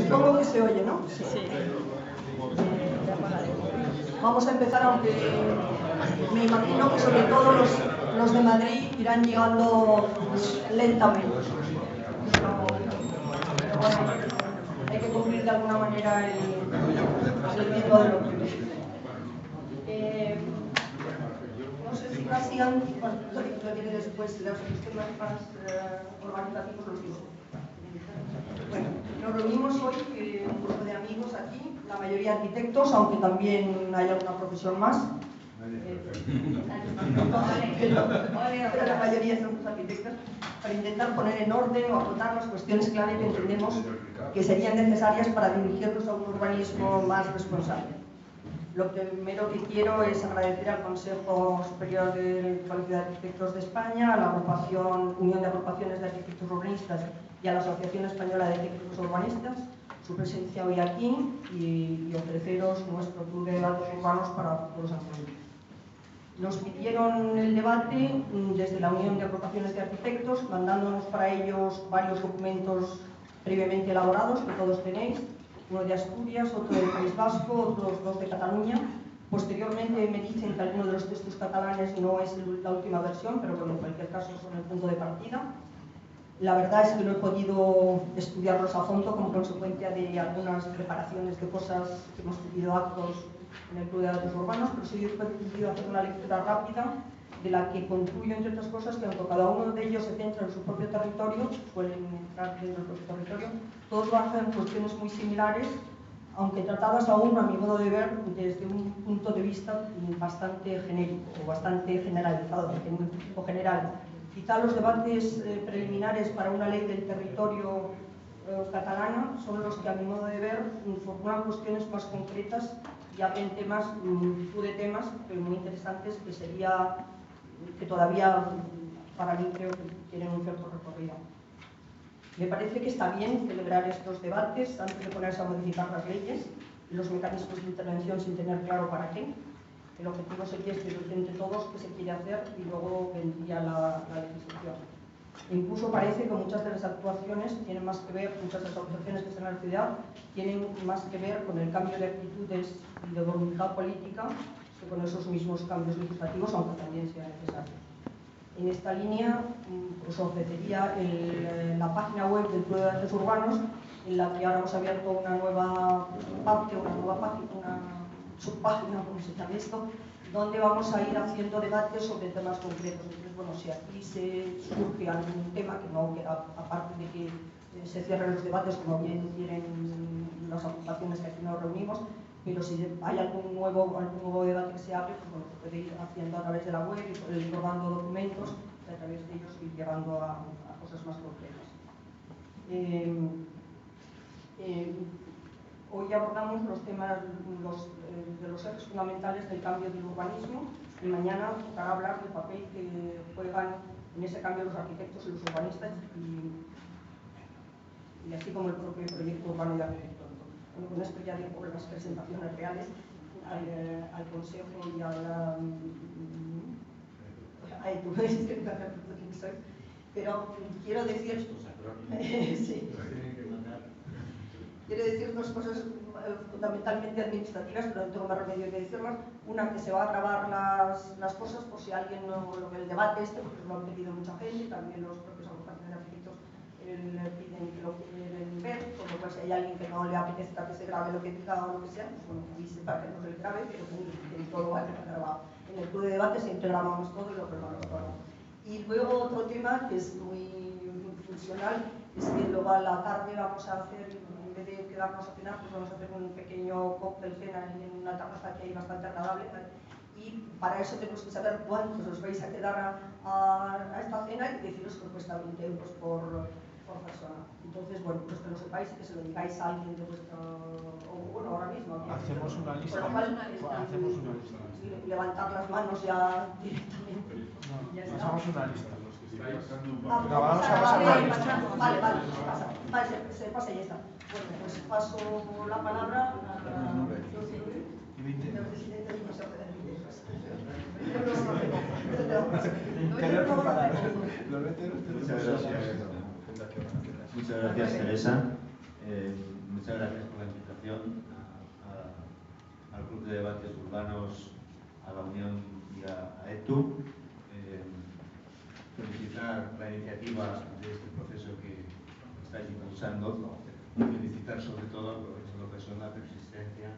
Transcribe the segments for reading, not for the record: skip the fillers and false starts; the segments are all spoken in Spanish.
Supongo que se oye, ¿no? Sí. Vamos a empezar, aunque me imagino que sobre todo los de Madrid irán llegando lentamente. Pero bueno, hay que cumplir de alguna manera el tiempo de lo que no sé si casi antes, bueno, lo tiene después, los sistemas más organizativos los digo. Bueno, nos reunimos hoy un grupo de amigos aquí, la mayoría arquitectos, aunque también hay alguna profesión más. Pero la mayoría son arquitectos, para intentar poner en orden o acotar las cuestiones clave que entendemos que serían necesarias para dirigirnos a un urbanismo más responsable. Lo primero que quiero es agradecer al Consejo Superior del Colegio de Arquitectos de España, a la Unión de Agrupaciones de Arquitectos Urbanistas y a la Asociación Española de Arquitectos Urbanistas su presencia hoy aquí y ofreceros nuestro tour de datos urbanos para futuros encuentros. Nos pidieron el debate desde la Unión de Agrupaciones de Arquitectos, mandándonos para ellos varios documentos previamente elaborados que todos tenéis, uno de Asturias, otro del País Vasco, otros dos de Cataluña. Posteriormente me dicen que alguno de los textos catalanes no es la última versión, pero bueno, en cualquier caso son el punto de partida. La verdad es que no he podido estudiarlos a fondo como consecuencia de algunas preparaciones de cosas que hemos tenido actos en el Club de Datos Urbanos, pero sí he podido hacer una lectura rápida de la que concluyo, entre otras cosas, que aunque cada uno de ellos se centra en su propio territorio, suelen entrar dentro del propio territorio, todos bajan cuestiones muy similares, aunque tratadas aún, a mi modo de ver, desde un punto de vista bastante genérico o bastante generalizado, o general. Quizá los debates preliminares para una ley del territorio catalana son los que, a mi modo de ver, formulan cuestiones más concretas y abren temas, temas muy interesantes que todavía para mí creo que tienen un cierto recorrido. Me parece que está bien celebrar estos debates antes de ponerse a modificar las leyes y los mecanismos de intervención sin tener claro para qué. El objetivo sería escribir entre todos qué se quiere hacer y luego vendría la legislación. Incluso parece que muchas de las actuaciones tienen más que ver, muchas de las actuaciones que están en la ciudad tienen más que ver con el cambio de actitudes y de voluntad política que con esos mismos cambios legislativos, aunque también sea necesario. En esta línea os ofrecería la página web del Club de Datos Urbanos, en la que ahora hemos abierto una nueva parte, una subpágina, como se llama esto, donde vamos a ir haciendo debates sobre temas concretos. Entonces, bueno, si aquí se surge algún tema que no queda, aparte de que se cierren los debates, como bien quieren las agrupaciones que aquí nos reunimos, pero si hay algún nuevo debate que se abre, pues bueno, se puede ir haciendo a través de la web, ir probando documentos y a través de ellos ir llegando a cosas más concretas. Hoy abordamos los temas de los ejes fundamentales del cambio del urbanismo y mañana tocará hablar del papel que juegan en ese cambio los arquitectos y los urbanistas y así como el propio proyecto urbano y arquitectónico. Bueno, con esto ya digo las presentaciones reales al Consejo y a la... Pero quiero decir... sí. Quiero decir dos cosas fundamentalmente administrativas, pero no tengo más remedio que decirlas. Una, que se va a grabar las cosas por si alguien no lo ve el debate porque lo han pedido mucha gente, también los propios agrupaciones de arquitectos piden que lo quieren ver, por lo cual si hay alguien que no le apetezca que se grabe lo que diga o lo que sea, pues bueno, avise para que no se le grabe, pero que todo va a quedar grabado. En el club de debate siempre grabamos todo y lo preparamos todo. Y luego otro tema que es muy funcional, es que luego a la tarde vamos a hacer, en vez de quedarnos a cenar, pues vamos a hacer un pequeño cóctel cena en una terraza que hay bastante agradable, y para eso tenemos que saber cuántos os vais a quedar a esta cena y deciros que cuesta 20 euros por persona. Entonces, bueno, pues que lo sepáis y que se lo digáis a alguien de vuestro... o bueno, ahora mismo. Hacemos una lista. Hacemos una lista. Levantar las manos ya directamente. No, ya hacemos una lista. Vale, se pasa y ya está. Bueno, pues paso la palabra a Muchas gracias, Teresa. Muchas gracias por la invitación al Club de Debates Urbanos, a la Unión y a ETU. Felicitar la iniciativa de este proceso que estáis impulsando y felicitar sobre todo, aprovechando la ocasión, la persistencia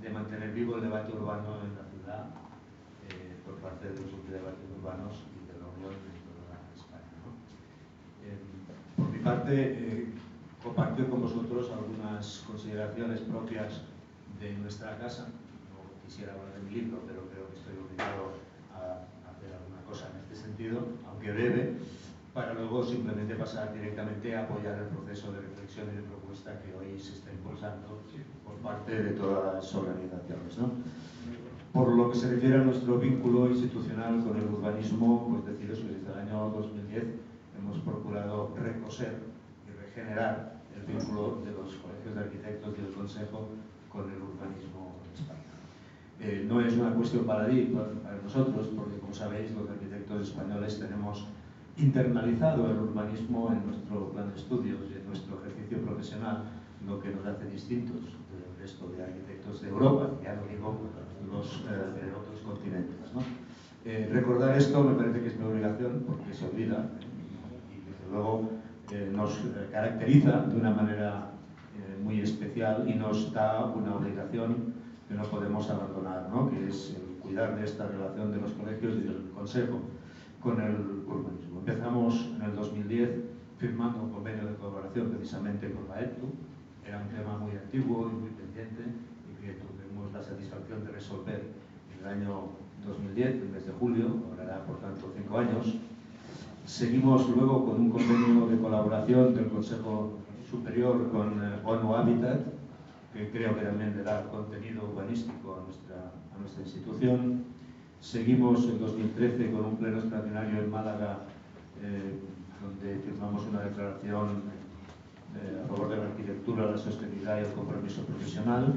de mantener vivo el debate urbano en la ciudad por parte del Club de Debates Urbanos y de la Unión en toda España, ¿no? Por mi parte, compartir con vosotros algunas consideraciones propias de nuestra casa. No quisiera hablar de mi libro, pero creo que estoy obligado a hacer alguna cosa en este sentido, aunque breve, para luego simplemente pasar directamente a apoyar el proceso de reflexión y de propuesta que hoy se está impulsando por parte de todas las organizaciones, ¿no? Por lo que se refiere a nuestro vínculo institucional con el urbanismo, pues deciros que desde el año 2010 hemos procurado recoser y regenerar el vínculo de los colegios de arquitectos y del Consejo con el urbanismo en España. No es una cuestión baladí para nosotros, porque como sabéis, los arquitectos españoles tenemos internalizado el urbanismo en nuestro plan de estudios y en nuestro ejercicio profesional, lo que nos hace distintos del resto de arquitectos de Europa, ya no digo los de otros continentes, ¿no? Recordar esto me parece que es mi obligación, porque se olvida y desde luego nos caracteriza de una manera muy especial y nos da una obligación que no podemos abandonar, ¿no? Que es el cuidar de esta relación de los colegios y del Consejo con el urbanismo. Empezamos en el 2010 firmando un convenio de colaboración precisamente con la ETU. Era un tema muy antiguo y muy pendiente y que tuvimos la satisfacción de resolver en el año 2010, el mes de julio, ahora por tanto 5 años. Seguimos luego con un convenio de colaboración del Consejo Superior con ONU Habitat, que creo que también le da contenido urbanístico a nuestra institución. Seguimos en 2013 con un pleno extraordinario en Málaga, donde firmamos una declaración a favor de la arquitectura, la sostenibilidad y el compromiso profesional.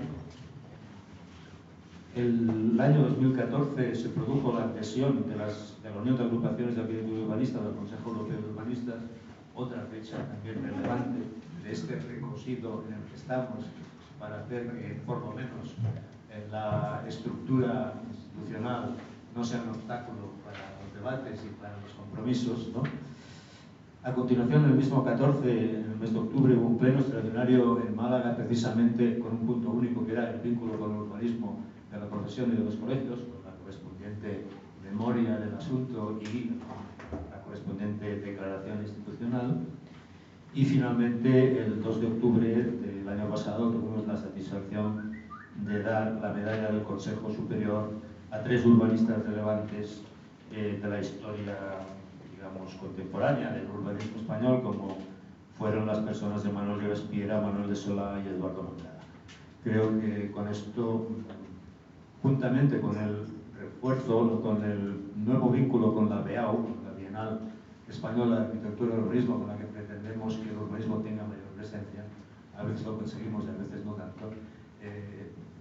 El año 2014 se produjo la adhesión de la Unión de Agrupaciones de Arquitectura Urbanista del Consejo Europeo de Urbanistas, otra fecha también relevante de este recosido en el que estamos para hacer que, por lo menos, la estructura institucional no sea un obstáculo para los debates y para los compromisos, ¿no? A continuación, el mismo 14, en el mes de octubre, hubo un pleno extraordinario en Málaga, precisamente con un punto único que era el vínculo con el urbanismo de la profesión y de los colegios, con la correspondiente memoria del asunto y la correspondiente declaración institucional. Y finalmente, el 2 de octubre del año pasado, tuvimos la satisfacción de dar la medalla del Consejo Superior a 3 urbanistas relevantes de la historia, digamos, contemporánea del urbanismo español, como fueron las personas de Manuel Robespierre, Manuel de Solá y Eduardo Moncada. Creo que con esto, juntamente con el refuerzo, con el nuevo vínculo con la BEAU, la Bienal Española de Arquitectura y Urbanismo, con la que pretendemos que el urbanismo tenga mayor presencia, a veces lo conseguimos y a veces no tanto,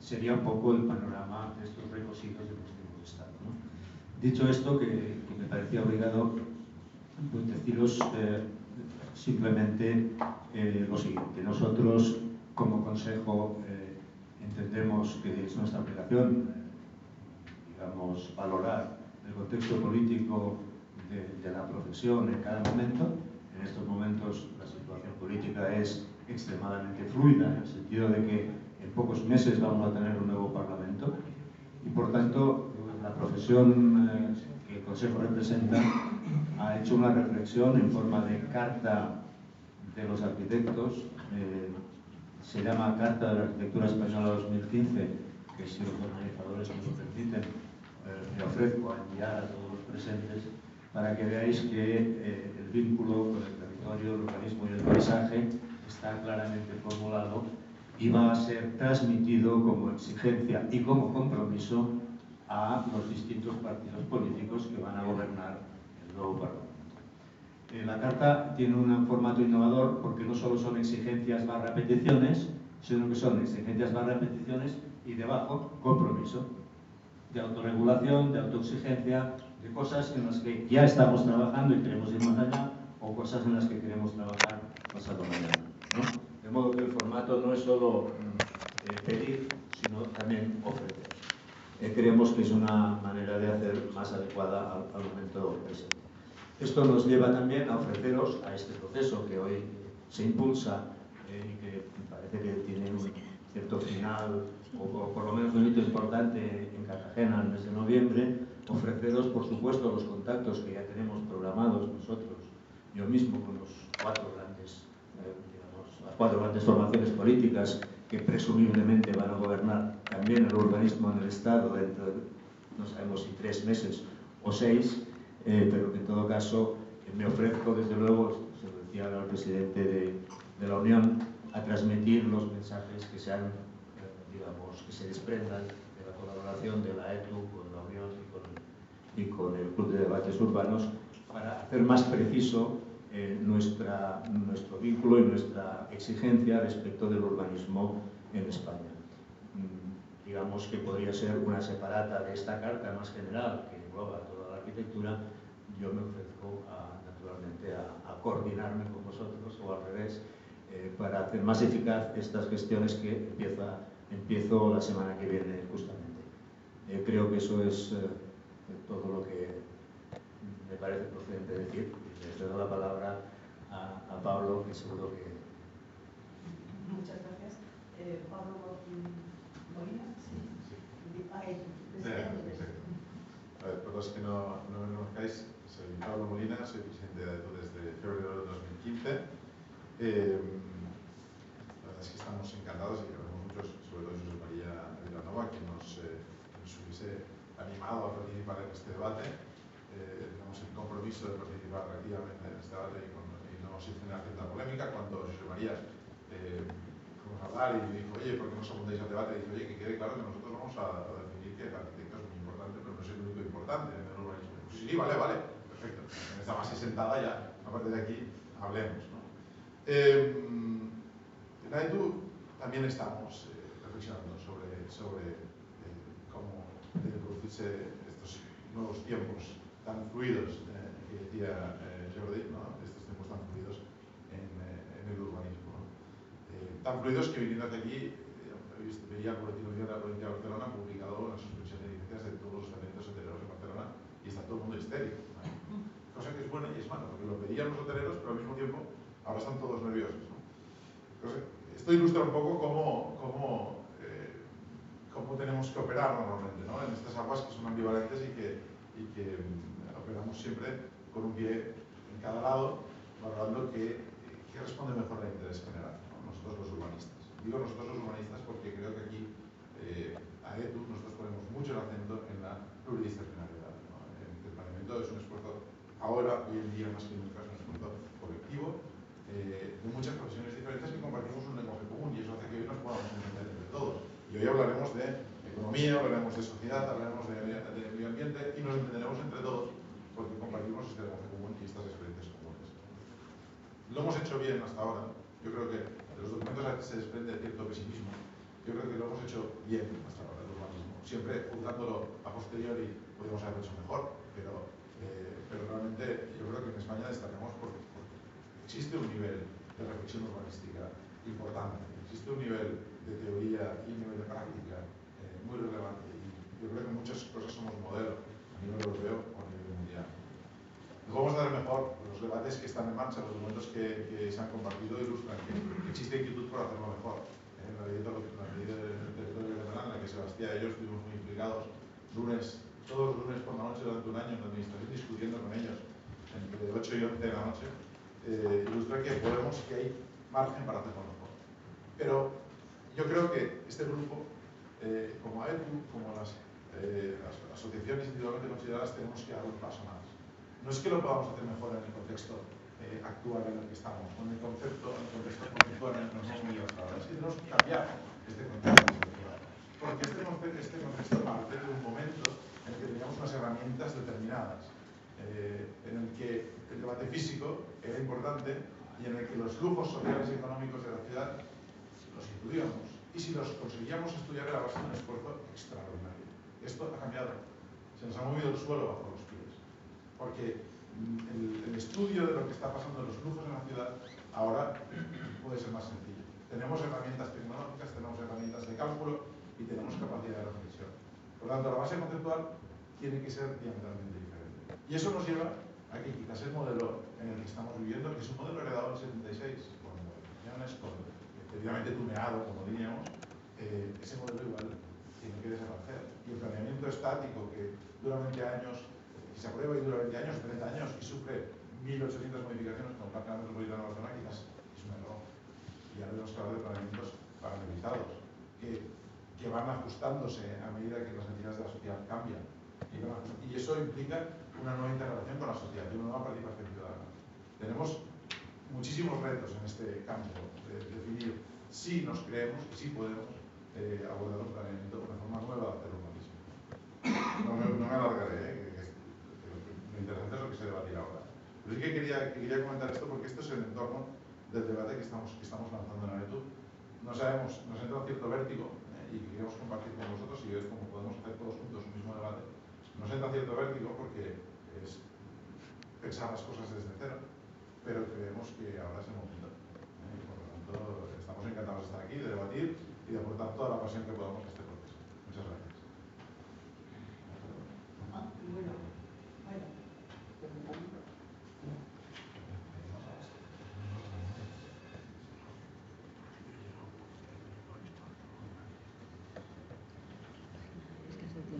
sería un poco el panorama de estos recosidos de los que hemos estado, ¿no? Dicho esto, que me parecía obligado, pues deciros simplemente lo siguiente. Nosotros, como Consejo, entendemos que es nuestra obligación, digamos, valorar el contexto político de la profesión en cada momento. En estos momentos la situación política es extremadamente fluida, en el sentido de que en pocos meses vamos a tener un nuevo Parlamento y, por tanto, la profesión que el Consejo representa ha hecho una reflexión en forma de carta de los arquitectos. Se llama Carta de la Arquitectura Española 2015, que, si los organizadores nos lo permiten, me ofrezco a enviar a todos los presentes para que veáis que el vínculo con el territorio, el urbanismo y el paisaje está claramente formulado y va a ser transmitido como exigencia y como compromiso a los distintos partidos políticos que van a gobernar el nuevo Parlamento. La Carta tiene un formato innovador porque no solo son exigencias barra peticiones, sino que son exigencias barra peticiones y debajo compromiso de autorregulación, de autoexigencia, de cosas en las que ya estamos trabajando y queremos ir más allá, o cosas en las que queremos trabajar pasado mañana, ¿no? De modo que el formato no es solo pedir, sino también ofrecer. Creemos que es una manera de hacer más adecuada al momento presente. Esto nos lleva también a ofreceros a este proceso que hoy se impulsa y que parece que tiene un cierto final, o por lo menos un hito importante en Cartagena en el mes de noviembre, ofreceros, por supuesto, los contactos que ya tenemos programados nosotros, yo mismo, con los las cuatro grandes formaciones políticas que presumiblemente van a gobernar también el urbanismo en el Estado dentro de, no sabemos si 3 meses o 6, pero que en todo caso me ofrezco, desde luego, se lo decía ahora el presidente de la Unión, a transmitir los mensajes que sean, digamos, que se desprendan de la colaboración de la ETU con la Unión y con el Club de Debates Urbanos para hacer más preciso nuestro vínculo y nuestra exigencia respecto del urbanismo en España. Digamos que podría ser una separata de esta carta más general que engloba toda la arquitectura. Yo me ofrezco naturalmente a coordinarme con vosotros, o al revés, para hacer más eficaz estas gestiones que empiezo la semana que viene justamente. Creo que eso es todo lo que me parece procedente decir. Le doy la palabra a Pablo, que seguro que... Muchas gracias. Pablo Molina, sí. A ver, por los que no me conozcáis, soy Pablo Molina, soy presidente de AETU desde febrero de 2015. La verdad es que estamos encantados y queremos muchos, sobre todo José María Vilanova, que nos hubiese animado a participar en este debate. Tenemos el compromiso de participar activamente en este debate y no sin generar cierta polémica. Cuando José María fuimos a hablar y me dijo, oye, ¿por qué no os apuntáis al debate? Y dice, oye, que quede claro que nosotros vamos a definir que el arquitecto es muy importante, pero no es el único importante en el urbanismo. Pues sí, vale, perfecto. En esta base sentada ya, a partir de aquí, hablemos, ¿no? En AETU también estamos reflexionando sobre cómo deben producirse estos nuevos tiempos tan fluidos que decía Jordi, ¿no? Estos tiempos tan fluidos en el urbanismo, ¿no? Tan fluidos que viniendo hasta aquí, veía el boletín oficial de la provincia de Barcelona publicado una suspensión de licencias de todos los hoteleros en Barcelona y está todo el mundo histérico, ¿no? Cosa que es buena y es mala, porque lo pedían los hoteleros, pero al mismo tiempo ahora están todos nerviosos, ¿no? Entonces, esto ilustra un poco cómo tenemos que operar normalmente, ¿no? En estas aguas que son ambivalentes y que operamos siempre con un pie en cada lado, valorando qué responde mejor al interés general, ¿no? Nosotros los urbanistas. Digo nosotros los urbanistas porque creo que aquí, a AETU, nosotros ponemos mucho el acento en la pluridisciplinariedad, ¿no? El planeamiento es un esfuerzo, ahora, hoy en día, más que nunca, es un esfuerzo colectivo, de muchas profesiones diferentes que compartimos un lenguaje común y eso hace que hoy nos podamos entender entre todos. Y hoy hablaremos de economía, hablaremos de sociedad, hablaremos de medio ambiente y nos entenderemos entre todos porque compartimos este lenguaje común y estas experiencias comunes. Lo hemos hecho bien hasta ahora. Yo creo que de los documentos se desprende cierto pesimismo. Yo creo que lo hemos hecho bien hasta ahora, el urbanismo. Siempre juzgándolo a posteriori podemos haberlo hecho mejor, pero realmente yo creo que en España destacamos porque existe un nivel de reflexión urbanística importante, existe un nivel de teoría y un nivel de práctica muy relevante. Y yo creo que muchas cosas somos modelo a nivel europeo o a nivel mundial. Nos vamos a dar mejor. Los debates que están en marcha, los documentos que se han compartido ilustran que existe inquietud por hacerlo mejor. La ley del territorio catalán, en la que Sebastián y yo estuvimos muy implicados, todos los lunes por la noche durante un año en la administración discutiendo con ellos entre 8 y 11 de la noche, ilustra que hay margen para hacerlo mejor. Pero yo creo que este grupo, como AETU, como las asociaciones individualmente consideradas, tenemos que dar un paso más. No es que lo podamos hacer mejor en el contexto actual en el que estamos, o en el contexto conceptual en el que nos hemos movido hasta ahora. Es que tenemos que cambiar este contexto conceptual. Porque este contexto parte de un momento en el que teníamos unas herramientas determinadas, en el que el debate físico era importante y en el que los flujos sociales y económicos de la ciudad los estudiamos. Y si los conseguíamos estudiar era base de un esfuerzo extraordinario. Esto ha cambiado. Se nos ha movido el suelo bajo los pies. Porque el estudio de lo que está pasando en los flujos en la ciudad ahora puede ser más sencillo. tenemos herramientas tecnológicas, tenemos herramientas de cálculo y tenemos capacidad de reflexión. Por lo tanto, la base conceptual tiene que ser diametralmente diferente. Y eso nos lleva a que quizás el modelo en el que estamos viviendo, que es un modelo heredado del 76, con modificaciones, efectivamente tuneado, como diríamos, ese modelo igual tiene que desaparecer. Y el planeamiento estático, que dura 20 años, que se aprueba y dura 20 años, 30 años, y sufre 1.800 modificaciones como el Plan Metropolitano de Barcelona, quizás es un error. Y ahora tenemos que hablar de planeamientos parametrizados, que van ajustándose a medida que las necesidades de la sociedad cambian. Y eso implica una nueva integración con la sociedad y una nueva participación ciudadana. Tenemos muchísimos retos en este campo de definir si nos creemos y si podemos abordar un planeamiento, una forma nueva de hacer urbanismo. No me alargaré, lo interesante es lo que se debatirá ahora. Pero sí que quería comentar esto porque esto es el entorno del debate que estamos lanzando en ANETU. No sabemos, nos entra un cierto vértigo y que queremos compartir con vosotros y ver cómo podemos hacer todos juntos un mismo debate. Nos entra cierto vértigo porque es pensar las cosas desde cero, pero creemos que ahora es el momento. Por lo tanto, estamos encantados de estar aquí, de debatir y de aportar toda la pasión que podamos a este proceso. Muchas gracias.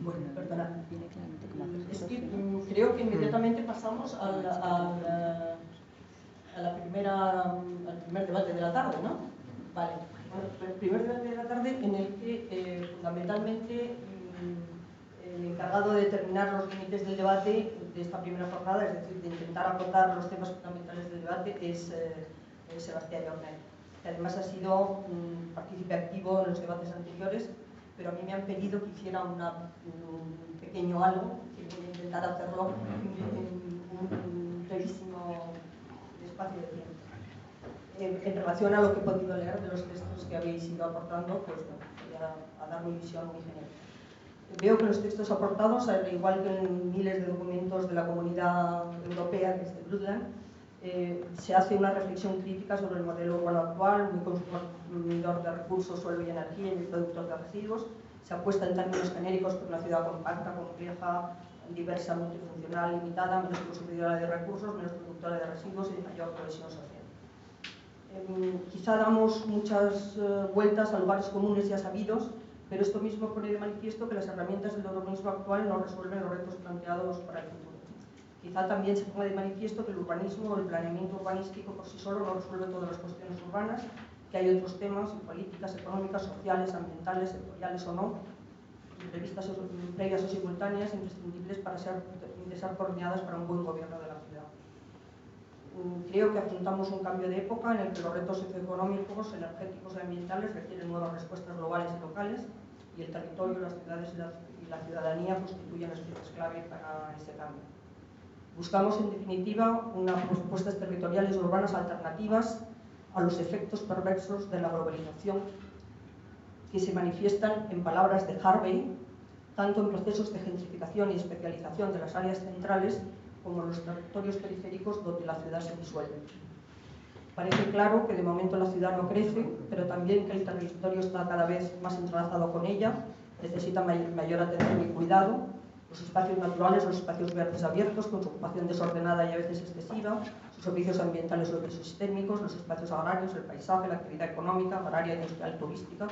Bueno, perdona. Es que creo que inmediatamente pasamos al primer debate de la tarde, ¿no? Vale. Bueno, el primer debate de la tarde en el que fundamentalmente el encargado de determinar los límites del debate de esta primera jornada, es decir, de intentar acotar los temas fundamentales del debate, es Sebastián Llauna, que además ha sido partícipe activo en los debates anteriores, pero a mí me han pedido que hiciera un pequeño algo, que voy a intentar hacerlo en un brevísimo espacio de tiempo. En relación a lo que he podido leer de los textos que habéis ido aportando, pues bueno, voy a dar mi visión muy general. Veo que los textos aportados, al igual que en miles de documentos de la Comunidad Europea, desde Brundtland, se hace una reflexión crítica sobre el modelo urbano actual, muy consumidor de recursos, suelo y energía y productor de residuos. Se apuesta en términos genéricos por una ciudad compacta, compleja, diversa, multifuncional, limitada, menos consumidora de recursos, menos productora de residuos y de mayor cohesión social. Quizá damos muchas vueltas a lugares comunes ya sabidos, pero esto mismo pone de manifiesto que las herramientas del urbanismo actual no resuelven los retos planteados para el futuro. Quizá también se ponga de manifiesto que el urbanismo o el planeamiento urbanístico por sí solo no resuelve todas las cuestiones urbanas, que hay otros temas, políticas, económicas, sociales, ambientales, sectoriales o no, previas o simultáneas, imprescindibles para ser coordinadas para un buen gobierno de la ciudad. Creo que afrontamos un cambio de época en el que los retos socioeconómicos, energéticos y ambientales requieren nuevas respuestas globales y locales, y el territorio, las ciudades y la ciudadanía constituyen las piezas clave para ese cambio. Buscamos, en definitiva, unas propuestas territoriales urbanas alternativas a los efectos perversos de la globalización que se manifiestan, en palabras de Harvey, tanto en procesos de gentrificación y especialización de las áreas centrales como en los territorios periféricos donde la ciudad se disuelve. Parece claro que de momento la ciudad no crece, pero también que el territorio está cada vez más entrelazado con ella, necesita mayor atención y cuidado. Los espacios naturales, los espacios verdes abiertos, con su ocupación desordenada y a veces excesiva, sus servicios ambientales o ecosistémicos, los espacios agrarios, el paisaje, la actividad económica, agraria, industrial, turística,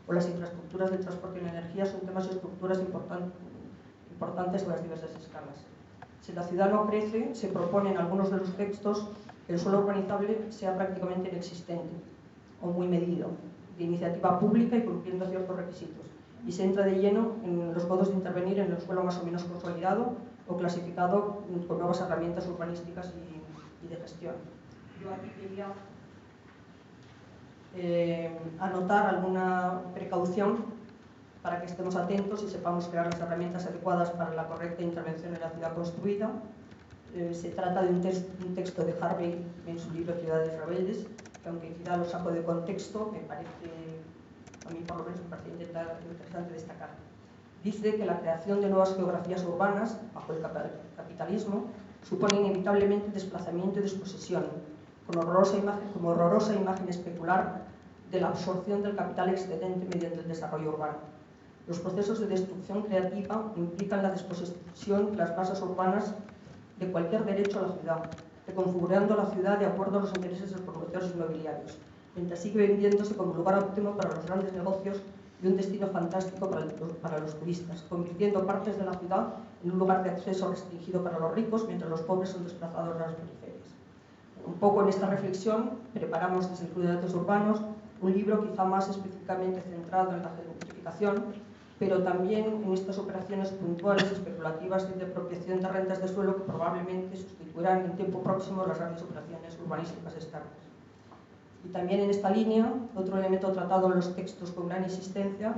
o las infraestructuras de transporte y energía son temas y estructuras importantes a las diversas escalas. Si la ciudad no crece, se propone en algunos de los textos que el suelo urbanizable sea prácticamente inexistente o muy medido, de iniciativa pública y cumpliendo ciertos requisitos, y se entra de lleno en los modos de intervenir en el suelo más o menos consolidado o clasificado con nuevas herramientas urbanísticas y de gestión. Yo aquí quería anotar alguna precaución para que estemos atentos y sepamos crear las herramientas adecuadas para la correcta intervención en la ciudad construida. Se trata de un texto de Harvey en su libro Ciudades Rebeldes, que aunque quizá lo saco de contexto, me parece, a mí por lo menos me parece interesante destacar. Dice que la creación de nuevas geografías urbanas, bajo el capitalismo, supone inevitablemente desplazamiento y desposesión, como horrorosa imagen especular de la absorción del capital excedente mediante el desarrollo urbano. Los procesos de destrucción creativa implican la desposesión de las masas urbanas de cualquier derecho a la ciudad, reconfigurando la ciudad de acuerdo a los intereses de los promotores inmobiliarios, mientras sigue vendiéndose como lugar óptimo para los grandes negocios y un destino fantástico para los turistas, convirtiendo partes de la ciudad en un lugar de acceso restringido para los ricos, mientras los pobres son desplazados a las periferias. Un poco en esta reflexión preparamos desde Club de Datos Urbanos un libro quizá más específicamente centrado en la gentrificación, pero también en estas operaciones puntuales, especulativas de apropiación de rentas de suelo que probablemente sustituirán en tiempo próximo las grandes operaciones urbanísticas externas. Y también en esta línea, otro elemento tratado en los textos con gran insistencia,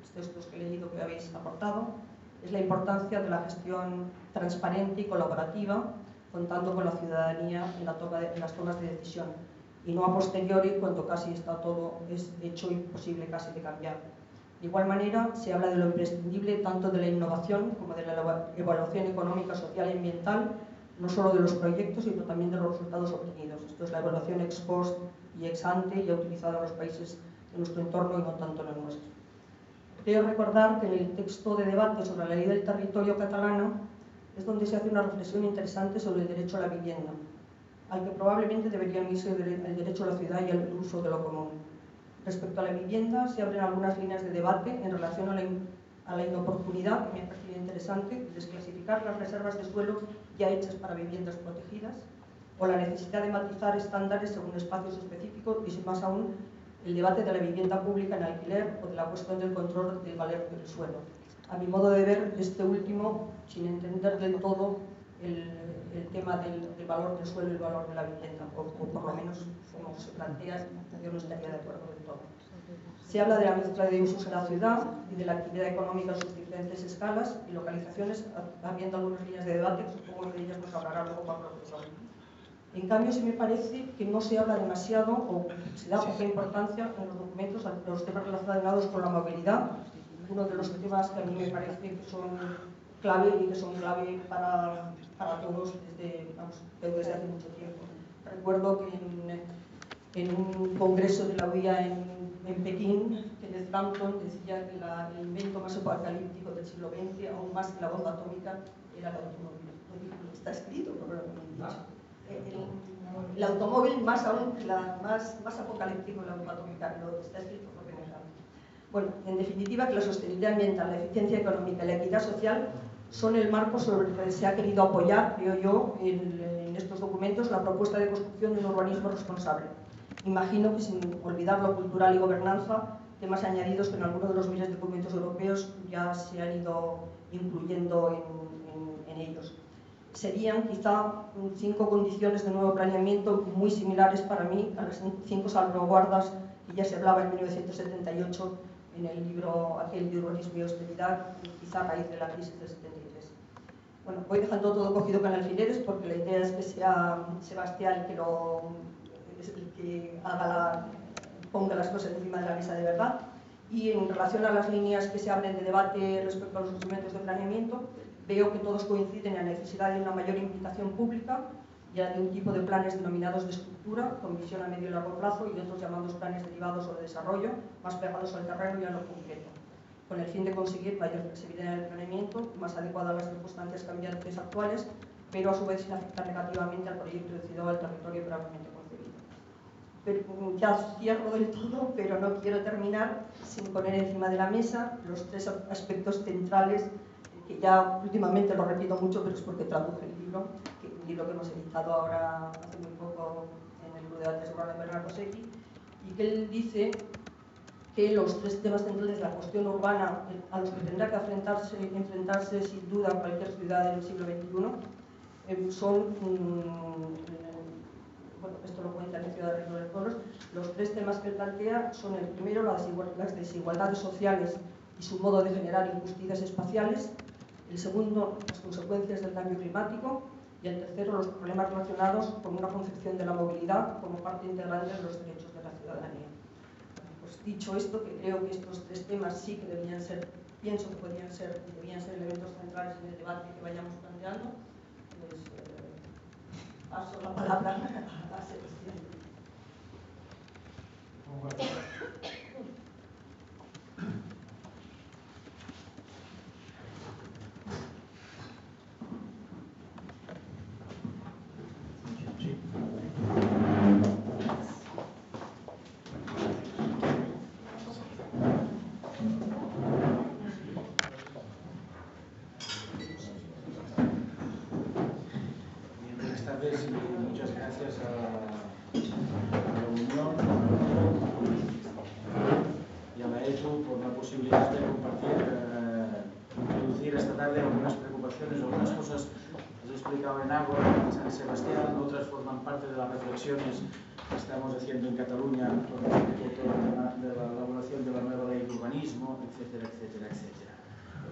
los textos que he leído que habéis aportado, es la importancia de la gestión transparente y colaborativa, contando con la ciudadanía en las tomas de decisión, y no a posteriori cuando casi está todo hecho imposible casi de cambiar. De igual manera, se habla de lo imprescindible tanto de la innovación como de la evaluación económica, social y ambiental, no solo de los proyectos, sino también de los resultados obtenidos. Esto es la evaluación ex post y ex ante, ya utilizada en los países de nuestro entorno y no tanto en el nuestro. Quiero recordar que en el texto de debate sobre la ley del territorio catalana es donde se hace una reflexión interesante sobre el derecho a la vivienda, al que probablemente debería unirse el derecho a la ciudad y al uso de lo común. Respecto a la vivienda, se abren algunas líneas de debate en relación a la inoportunidad, que me ha parecido interesante, de desclasificar las reservas de suelo ya hechas para viviendas protegidas, o la necesidad de matizar estándares según espacios específicos, y más aún, el debate de la vivienda pública en alquiler o de la cuestión del control del valor del suelo. A mi modo de ver, este último, sin entender del todo el tema del valor del suelo y el valor de la vivienda, o por lo menos como se plantea, yo no estaría de acuerdo del todo. Se habla de la mezcla de usos en la ciudad y de la actividad económica en sus diferentes escalas y localizaciones, habiendo algunas líneas de debate, que supongo que de ellas nos hablará luego Juan Profesor. En cambio, sí me parece que no se habla demasiado o se da poca importancia en los documentos a los temas relacionados con la movilidad, uno de los temas que a mí me parece que son clave y que son clave para todos desde hace mucho tiempo. Recuerdo que en un congreso de la OIA en Pekín, Kenneth Frampton decía que el invento más apocalíptico del siglo XX, aún más que la bomba atómica, era el automóvil. Está escrito, no lo he dicho. El automóvil más aún que más apocalíptico que la bomba atómica, lo está escrito por Kenneth Frampton. Bueno, en definitiva, que la sostenibilidad ambiental, la eficiencia económica y la equidad social son el marco sobre el que se ha querido apoyar, creo yo, en estos documentos, la propuesta de construcción de un urbanismo responsable. Imagino que sin olvidar lo cultural y gobernanza, temas añadidos que en algunos de los miles de documentos europeos ya se han ido incluyendo en ellos. Serían quizá 5 condiciones de nuevo planeamiento muy similares para mí a las 5 salvaguardas que ya se hablaba en 1978 en el libro aquel de urbanismo y austeridad, quizá a raíz de la crisis del 73. Bueno, voy dejando todo cogido con alfileres porque la idea es que sea Sebastián el que ponga las cosas encima de la mesa de verdad. Y en relación a las líneas que se abren de debate respecto a los instrumentos de planeamiento, veo que todos coinciden en la necesidad de una mayor implicación pública, ya de un tipo de planes denominados de estructura, con visión a medio y largo plazo, y otros llamados planes derivados o de desarrollo, más pegados al terreno y a lo concreto, con el fin de conseguir mayor flexibilidad en el planeamiento, más adecuada a las circunstancias cambiantes actuales, pero a su vez sin afectar negativamente al proyecto decidido o al territorio previamente concebido. Pero ya cierro del todo, pero no quiero terminar sin poner encima de la mesa los 3 aspectos centrales que ya últimamente lo repito mucho, pero es porque traduje el libro, un libro que hemos editado ahora hace muy poco en el Club de Datos Urbanos de Bernardo Secchi, y que él dice que los 3 temas centrales de la cuestión urbana a los que tendrá que enfrentarse sin duda cualquier ciudad del siglo XXI son, bueno, esto lo cuenta en Ciudad de Reino de los Pueblos, los 3 temas que él plantea son el primero, las desigualdades sociales y su modo de generar injusticias espaciales, el segundo, las consecuencias del cambio climático, y el tercero, los problemas relacionados con una concepción de la movilidad como parte integrante de los derechos de la ciudadanía. Pues dicho esto, que creo que estos 3 temas sí que deberían ser, pienso que podrían ser y deberían ser elementos centrales en el debate que vayamos planteando, pues paso la palabra a Sebastián. Muchas gracias a la Unión y a la ETU por la posibilidad de compartir, introducir esta tarde algunas preocupaciones, algunas cosas que os he explicado en Ágora, en San Sebastián, otras forman parte de las reflexiones que estamos haciendo en Cataluña con respecto al tema de la elaboración de la nueva ley de urbanismo, etcétera, etcétera, etcétera.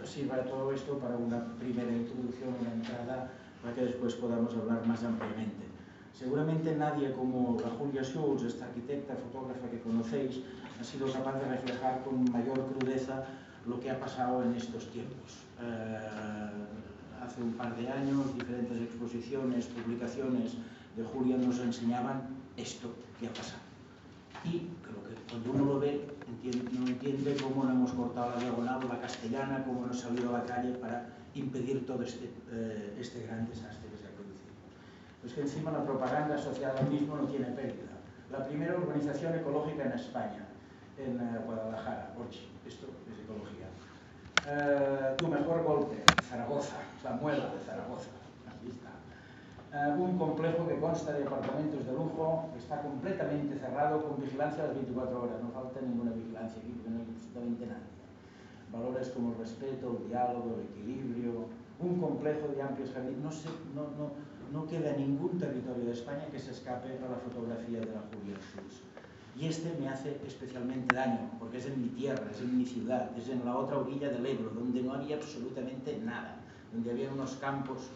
Sirva todo esto para una primera introducción, una entrada, para que después podamos hablar más ampliamente. Seguramente nadie como la Julia Schulz, esta arquitecta, fotógrafa que conocéis, ha sido capaz de reflejar con mayor crudeza lo que ha pasado en estos tiempos. Hace un par de años, diferentes exposiciones, publicaciones de Julia nos enseñaban esto que ha pasado. Y cuando uno lo ve, no entiende cómo no hemos cortado la diagonal o la castellana, cómo no hemos salido a la calle para impedir todo este gran desastre que se ha producido. Es que encima la propaganda asociada al mismo no tiene pérdida. La primera urbanización ecológica en España, en Guadalajara, Orchi, esto es ecología. Tu mejor golpe, Zaragoza, la muela de Zaragoza, aquí está. Un complejo que consta de apartamentos de lujo, que está completamente cerrado con vigilancia a las 24 horas, no falta ninguna vigilancia aquí porque no hay absolutamente nadie. Valores como el respeto, el diálogo, el equilibrio, un complejo de amplios jardines, no queda ningún territorio de España que se escape a la fotografía de la Julia Schulz. Y este me hace especialmente daño, porque es en mi tierra, es en mi ciudad, es en la otra orilla del Ebro, donde no había absolutamente nada, donde había unos campos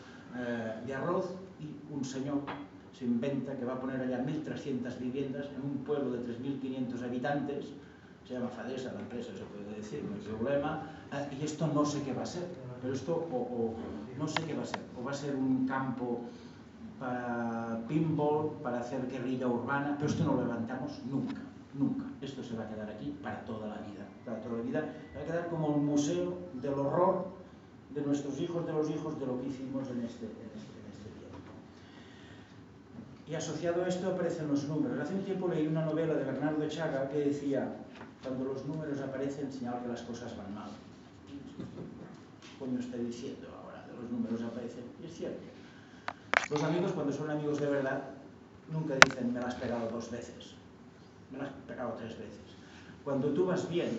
de arroz y un señor se inventa que va a poner allá 1.300 viviendas en un pueblo de 3.500 habitantes, se llama Fadesa la empresa, se puede decir, no hay problema, y esto no sé qué va a ser, pero esto no sé qué va a ser, o va a ser un campo para pinball, para hacer guerrilla urbana, pero esto no lo levantamos nunca, nunca. Esto se va a quedar aquí para toda la vida, va a quedar como un museo del horror de nuestros hijos, de los hijos, de lo que hicimos en este tiempo. Y asociado a esto aparecen los números. Hace un tiempo leí una novela de Bernardo Chaga que decía, cuando los números aparecen, señala que las cosas van mal. ¿Qué coño está diciendo ahora? Que los números aparecen. Y es cierto. Los amigos, cuando son amigos de verdad, nunca dicen, me la has pegado 2 veces, me la has pegado 3 veces. Cuando tú vas bien,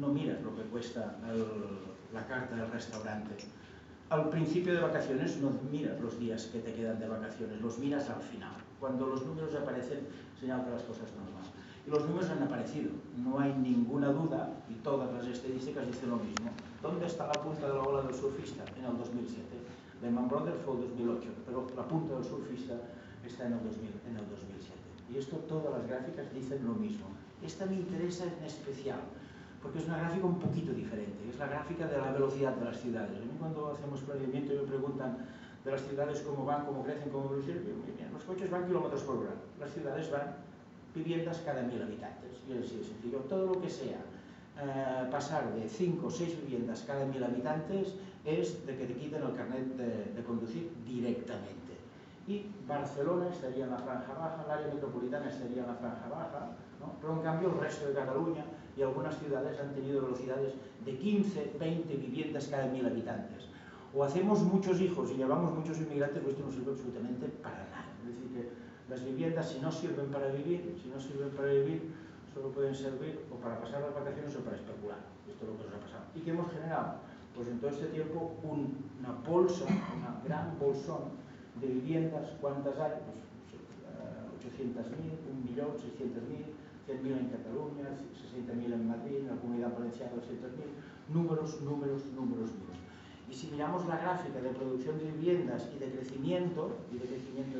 no miras lo que cuesta la carta del restaurante. Al principio de vacaciones no miras los días que te quedan de vacaciones, los miras al final. Cuando los números aparecen, señala que las cosas no van. Y los números han aparecido, no hay ninguna duda, y todas las estadísticas dicen lo mismo. ¿Dónde está la punta de la ola del surfista? En el 2007. Lehman Brothers fue el 2008, pero la punta del surfista está en el 2007. Y esto, todas las gráficas dicen lo mismo. Esta me interesa en especial, porque es una gráfica un poquito diferente, es la gráfica de la velocidad de las ciudades. A mí cuando hacemos planeamiento me preguntan de las ciudades cómo van, cómo crecen, cómo evolucionan, los coches van kilómetros por hora, las ciudades van viviendas cada 1.000 habitantes. Y así de sencillo, todo lo que sea pasar de 5 o 6 viviendas cada 1.000 habitantes es de que te quiten el carnet de conducir directamente. Y Barcelona estaría en la franja baja, el área metropolitana estaría en la franja baja, ¿no? Pero en cambio el resto de Cataluña y algunas ciudades han tenido velocidades de 15, 20 viviendas cada 1.000 habitantes. O hacemos muchos hijos y llevamos muchos inmigrantes, pues esto no sirve absolutamente para nada. Es decir, que las viviendas, si no sirven para vivir, solo pueden servir o para pasar las vacaciones o para especular. Esto es lo que nos ha pasado. ¿Y qué hemos generado? Pues en todo este tiempo una bolsa, una gran bolsón de viviendas. ¿Cuántas hay? Pues 800.000, 1.600.000, 100.000 en Cataluña, 60.000 en Madrid, en la Comunidad Valenciana 200.000. Números. Y si miramos la gráfica de producción de viviendas y de crecimiento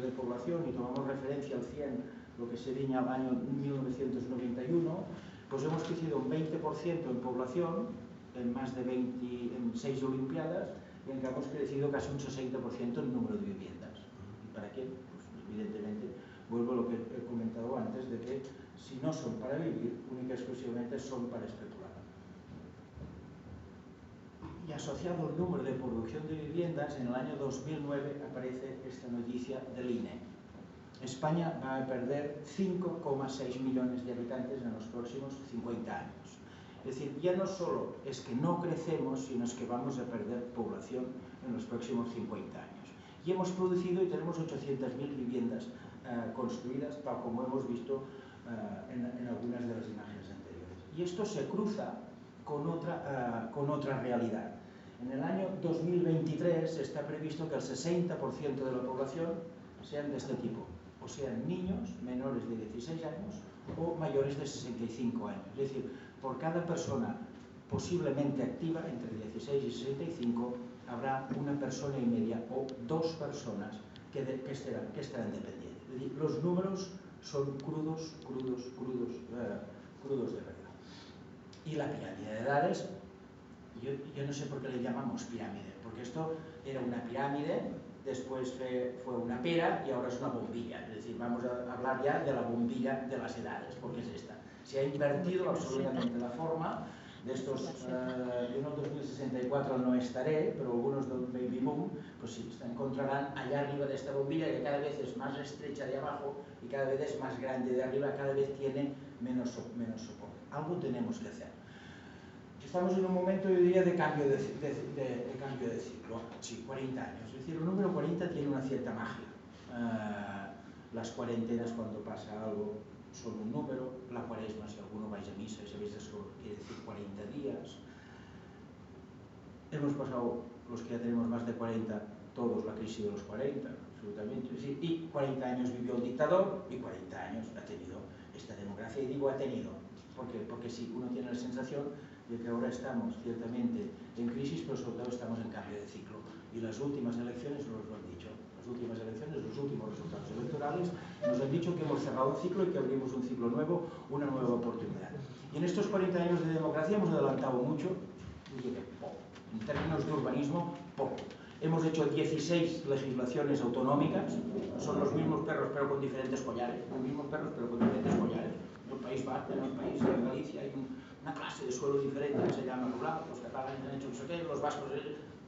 de población y tomamos referencia al 100, lo que sería el año 1991, pues hemos crecido un 20% en población, en más de 26 Olimpiadas, y en que hemos crecido casi un 60% en número de viviendas. ¿Y para qué? Pues evidentemente, vuelvo a lo que he comentado antes, de que si no son para vivir, única y exclusivamente son para especular. Y asociado al número de producción de viviendas, en el año 2009 aparece esta noticia del INE. España va a perder 5,6 millones de habitantes en los próximos 50 años. Es decir, ya no solo es que no crecemos, sino es que vamos a perder población en los próximos 50 años. Y hemos producido y tenemos 800.000 viviendas construidas, tal como hemos visto en algunas de las imágenes anteriores. Y esto se cruza con otra realidad. En el año 2023 está previsto que el 60% de la población sean de este tipo, o sean niños menores de 16 años o mayores de 65 años. Es decir, por cada persona posiblemente activa entre 16 y 65 habrá una persona y media o dos personas que estarán dependientes. Es decir, los números son crudos de verdad. Y la pirámide de edades, yo no sé por qué le llamamos pirámide, porque esto era una pirámide, después fue una pera y ahora es una bombilla. Es decir, vamos a hablar ya de la bombilla de las edades, porque es esta. Se ha invertido absolutamente la forma de estos, yo en el 2064 no estaré, pero algunos del baby boom, pues sí, se encontrarán allá arriba de esta bombilla, que cada vez es más estrecha de abajo y cada vez es más grande de arriba, cada vez tiene menos soporte. Algo tenemos que hacer. Estamos en un momento, yo diría, de cambio de ciclo, sí, 40 años. Es decir, el número 40 tiene una cierta magia. Las cuarentenas, cuando pasa algo, son un número. La cuaresma, si alguno vais a misa, sabéis eso, quiere decir 40 días. Hemos pasado, los que ya tenemos más de 40, todos la crisis de los 40, absolutamente. Es decir, y 40 años vivió el dictador y 40 años ha tenido esta democracia. Y digo ha tenido, porque sí, uno tiene la sensación de que ahora estamos ciertamente en crisis, pero sobre todo estamos en cambio de ciclo. Y las últimas elecciones nos lo han dicho. Las últimas elecciones, los últimos resultados electorales nos han dicho que hemos cerrado un ciclo y que abrimos un ciclo nuevo, una nueva oportunidad. Y en estos 40 años de democracia hemos adelantado mucho, en términos de urbanismo, poco. Hemos hecho 16 legislaciones autonómicas, son los mismos perros pero con diferentes collares, los mismos perros pero con diferentes collares. En el País Vasco, en el país de Galicia hay una clase de suelo diferente que se llama rural, los catalanes han hecho no sé qué, los vascos,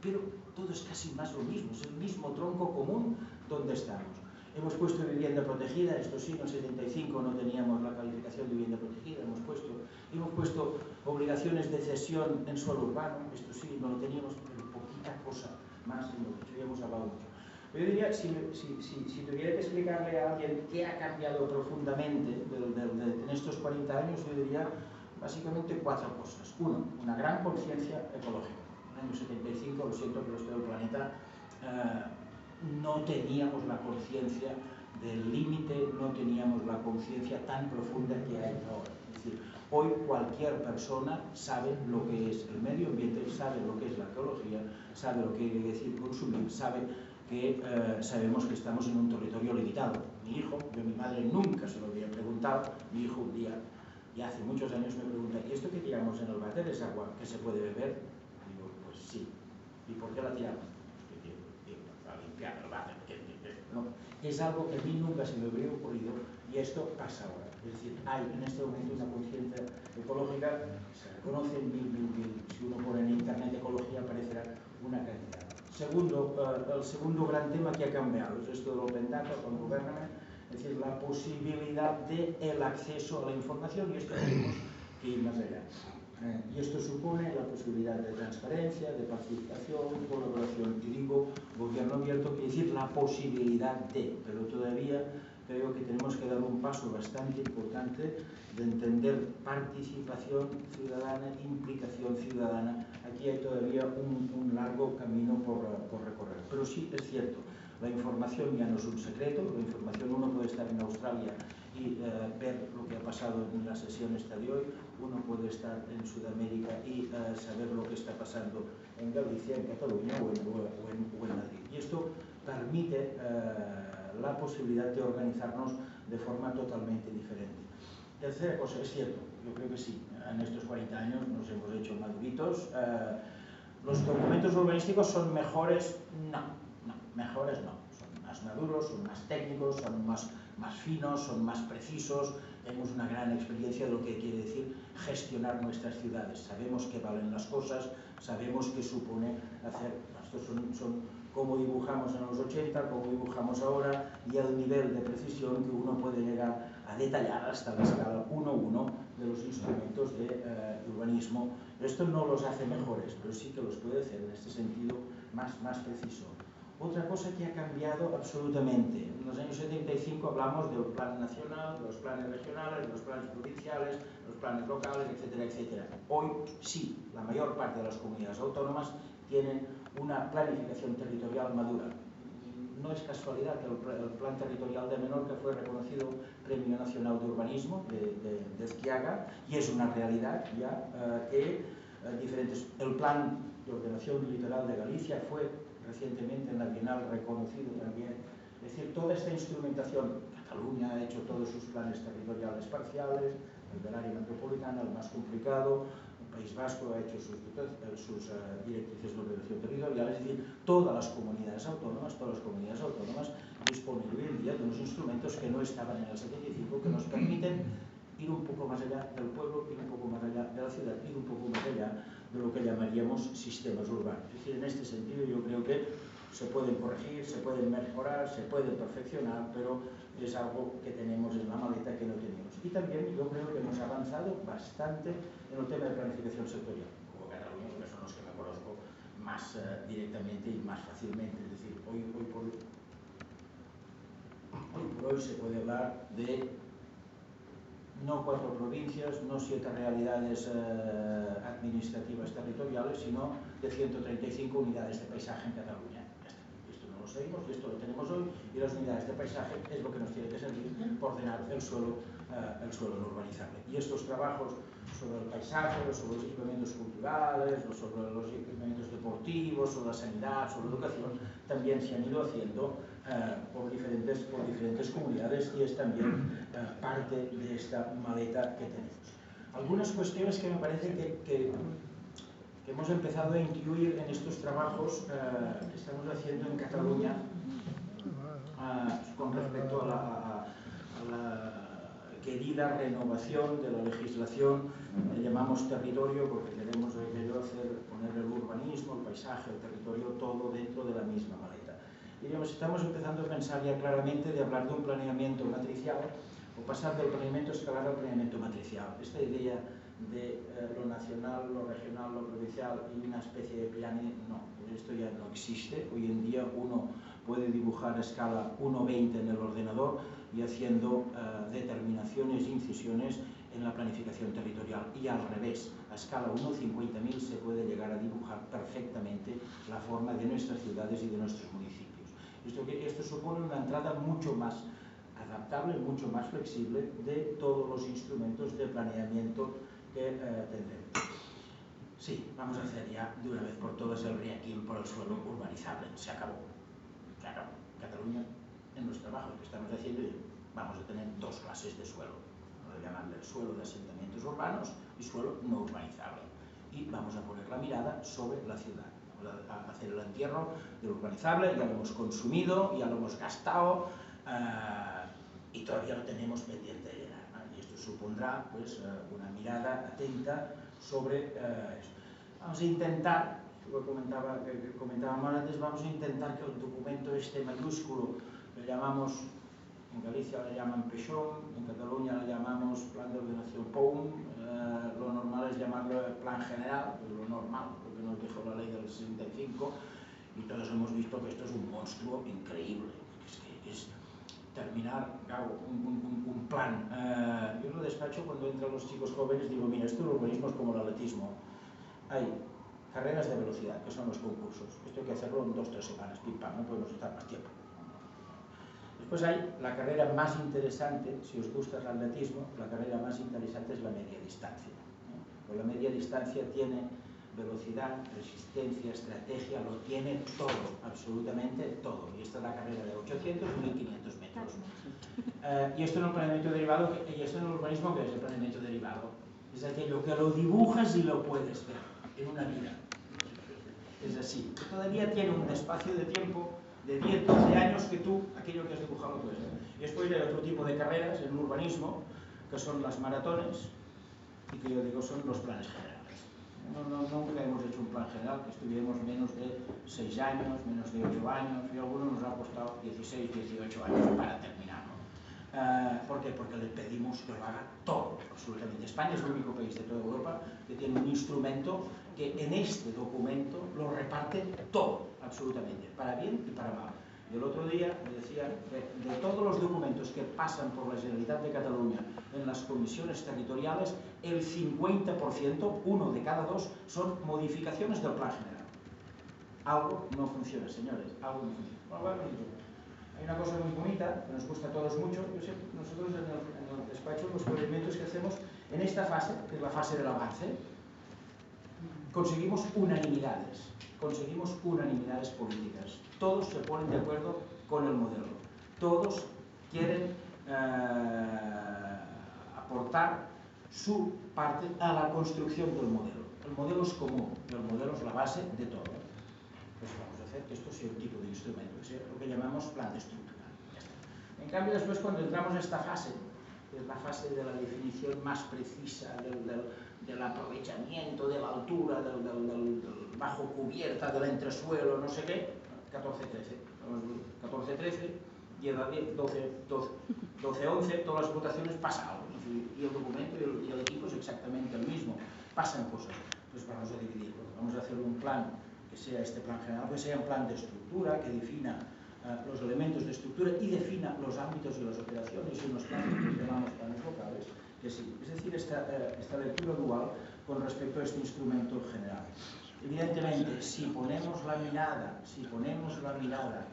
pero todo es casi más lo mismo, es el mismo tronco común donde estamos. Hemos puesto vivienda protegida, esto sí, en el 75 no teníamos la calificación de vivienda protegida, hemos puesto obligaciones de cesión en suelo urbano, esto sí, no lo teníamos, pero poquita cosa más en lo que ya hemos hablado mucho. Yo diría, si tuviera que explicarle a alguien qué ha cambiado profundamente en estos 40 años, yo diría básicamente 4 cosas. Uno, una gran conciencia ecológica. En el año 75, lo siento, pero esto del planeta, no teníamos la conciencia del límite, no teníamos la conciencia tan profunda que hay ahora. Es decir, hoy cualquier persona sabe lo que es el medio ambiente, sabe lo que es la ecología, sabe lo que quiere decir consumir, sabe que sabemos que estamos en un territorio limitado. Mi hijo, yo a mi madre nunca se lo había preguntado, mi hijo un día, ya hace muchos años, me pregunta, ¿y esto que tiramos en el váter es agua que se puede beber? Digo, pues sí. ¿Y por qué la tiramos? Para limpiar el váter. No, es algo que a mí nunca se me habría ocurrido y esto pasa ahora. Es decir, hay en este momento una conciencia ecológica, se reconoce si uno pone en internet ecología aparecerá una cantidad. Segundo, el segundo gran tema que ha cambiado es esto del Open Data, con Government, es decir, la posibilidad del acceso a la información y esto tenemos que ir más allá. Y esto supone la posibilidad de transparencia, de participación, colaboración. Y digo, gobierno abierto quiere decir la posibilidad de, pero todavía creo que tenemos que dar un paso bastante importante de entender participación ciudadana, implicación ciudadana. Aquí hay todavía un largo camino por recorrer. Pero sí es cierto, la información ya no es un secreto, la información uno puede estar en Australia y ver lo que ha pasado en la sesión esta de hoy, uno puede estar en Sudamérica y saber lo que está pasando en Galicia, en Cataluña o en Madrid. Y esto permite la posibilidad de organizarnos de forma totalmente diferente. Tercera cosa, es cierto, yo creo que sí, en estos 40 años nos hemos hecho maduritos. ¿Los documentos urbanísticos son mejores? No, mejores no. Son más maduros, son más técnicos, son más finos, son más precisos, tenemos una gran experiencia de lo que quiere decir gestionar nuestras ciudades. Sabemos que valen las cosas, sabemos qué supone hacer. Estos son cómo dibujamos en los 80, cómo dibujamos ahora y el nivel de precisión que uno puede llegar a detallar hasta la escala 1:1 de los instrumentos de urbanismo. Esto no los hace mejores, pero sí que los puede hacer en este sentido más preciso. Otra cosa que ha cambiado absolutamente. En los años 75 hablamos del plan nacional, de los planes regionales, de los planes provinciales, de los planes locales, etcétera, etcétera. Hoy sí, la mayor parte de las comunidades autónomas tienen una planificación territorial madura. No es casualidad que el Plan Territorial de Menorca fue reconocido Premio Nacional de Urbanismo de Ezquiaga, y es una realidad ya que el Plan de Ordenación Litoral de Galicia fue recientemente en la Bienal reconocido también. Es decir, toda esta instrumentación, Cataluña ha hecho todos sus planes territoriales parciales, el del área metropolitana, el más complicado, el País Vasco ha hecho sus directrices de ordenación territorial, es decir, todas las comunidades autónomas disponen hoy en día de unos instrumentos que no estaban en el 75, que nos permiten ir un poco más allá del pueblo, ir un poco más allá de la ciudad, ir un poco más allá de lo que llamaríamos sistemas urbanos. Es decir, en este sentido yo creo que se pueden corregir, se pueden mejorar, se pueden perfeccionar, pero es algo que tenemos en la maleta que no tenemos. Y también yo creo que hemos avanzado bastante en el tema de planificación sectorial, como Cataluña, que son los que me conozco más directamente y más fácilmente. Es decir, hoy por hoy se puede hablar de no 4 provincias, no 7 realidades administrativas territoriales, sino de 135 unidades de paisaje en Cataluña. Esto no lo seguimos y esto lo tenemos hoy, y las unidades de paisaje es lo que nos tiene que servir para ordenar el suelo no urbanizable. Y estos trabajos sobre el paisaje, sobre los equipamientos culturales, sobre los equipamientos deportivos, sobre la sanidad, sobre la educación, también se han ido haciendo por diferentes comunidades, y es también parte de esta maleta que tenemos. Algunas cuestiones que me parece que hemos empezado a incluir en estos trabajos que estamos haciendo en Cataluña con respecto a la querida renovación de la legislación, le llamamos territorio porque queremos poner el urbanismo, el paisaje, el territorio, todo dentro de la misma maleta. Y estamos empezando a pensar ya claramente de hablar de un planeamiento matricial, o pasar del planeamiento escalar al planeamiento matricial. Esta idea de lo nacional, lo regional, lo provincial y una especie de pirámide, no, esto ya no existe. Hoy en día uno puede dibujar a escala 1:20 en el ordenador y haciendo determinaciones e incisiones en la planificación territorial, y al revés, a escala 1:50.000 se puede llegar a dibujar perfectamente la forma de nuestras ciudades y de nuestros municipios. Esto supone una entrada mucho más adaptable, mucho más flexible de todos los instrumentos de planeamiento que tendremos. Sí, vamos a hacer ya de una vez por todas el reaquín por el suelo urbanizable. Se acabó. Cataluña, en los trabajos que estamos haciendo, vamos a tener 2 clases de suelo. Vamos a llamarle suelo de asentamientos urbanos y suelo no urbanizable. Y vamos a poner la mirada sobre la ciudad. A hacer el entierro del urbanizable, ya lo hemos consumido, ya lo hemos gastado y todavía lo tenemos pendiente de llenar, ¿no? Y esto supondrá pues, una mirada atenta sobre eso. Vamos a intentar, lo comentábamos antes, vamos a intentar que el documento este mayúsculo, lo llamamos, en Galicia le llaman PEXOM, en Cataluña le llamamos Plan de Ordenación POUM, lo normal es llamarlo Plan General, lo normal, porque nos dijo la ley del 65, y todos hemos visto que esto es un monstruo increíble. Es terminar un plan. Yo en el despacho, cuando entran los chicos jóvenes, digo, mira, esto el urbanismo es como el atletismo. Hay carreras de velocidad, que son los concursos. Esto hay que hacerlo en 2 o 3 semanas, pim pam, no podemos estar más tiempo. Después hay la carrera más interesante, si os gusta el atletismo, la carrera más interesante es la media distancia. Pues la media distancia tiene velocidad, resistencia, estrategia, lo tiene todo, absolutamente todo. Y esta es la carrera de 800 y 1500 metros. Y esto en el planeamiento derivado, y esto en el urbanismo, que es el planeamiento derivado, es aquello que lo dibujas y lo puedes ver en una vida. Es así. Todavía tiene un espacio de tiempo de 10, 12 años que tú, aquello que has dibujado, puedes ver. Y después hay otro tipo de carreras, en el urbanismo, que son las maratones y que yo digo son los planes generales. Nunca hemos hecho un plan general que estuviéramos menos de 6 años, menos de 8 años, y a algunos nos ha costado 16, 18 años para terminarlo. ¿Por qué? Porque le pedimos que lo haga todo, absolutamente. España es el único país de toda Europa que tiene un instrumento que en este documento lo reparte todo, absolutamente, para bien y para mal. Y el otro día me decían que de todos los documentos que pasan por la Generalitat de Cataluña en las comisiones territoriales, el 50%, 1 de cada 2, son modificaciones del plan general. Algo no funciona, señores, algo no funciona. Bueno, hay una cosa muy bonita, que nos gusta a todos mucho. Nosotros en el despacho, los procedimientos que hacemos en esta fase, que es la fase del avance, conseguimos unanimidades políticas. Todos se ponen de acuerdo con el modelo. Todos quieren aportar su parte a la construcción del modelo. El modelo es común y el modelo es la base de todo. Pues vamos a hacer que esto sea un tipo de instrumento, que sea lo que llamamos plan de estructura. En cambio, después, cuando entramos a esta fase, que es la fase de la definición más precisa del aprovechamiento, de la altura, del bajo cubierta, del entresuelo, no sé qué, 14-13, 12-11, todas las votaciones pasa algo, y el documento y el equipo es exactamente el mismo, pasan cosas. Pues vamos a dividirlo, vamos a hacer un plan que sea este plan general, que sea un plan de estructura, que defina los elementos de estructura y defina los ámbitos de las operaciones y unos planes que llamamos planes locales, que sí. Es decir, esta lectura dual con respecto a este instrumento general. Evidentemente, si ponemos la mirada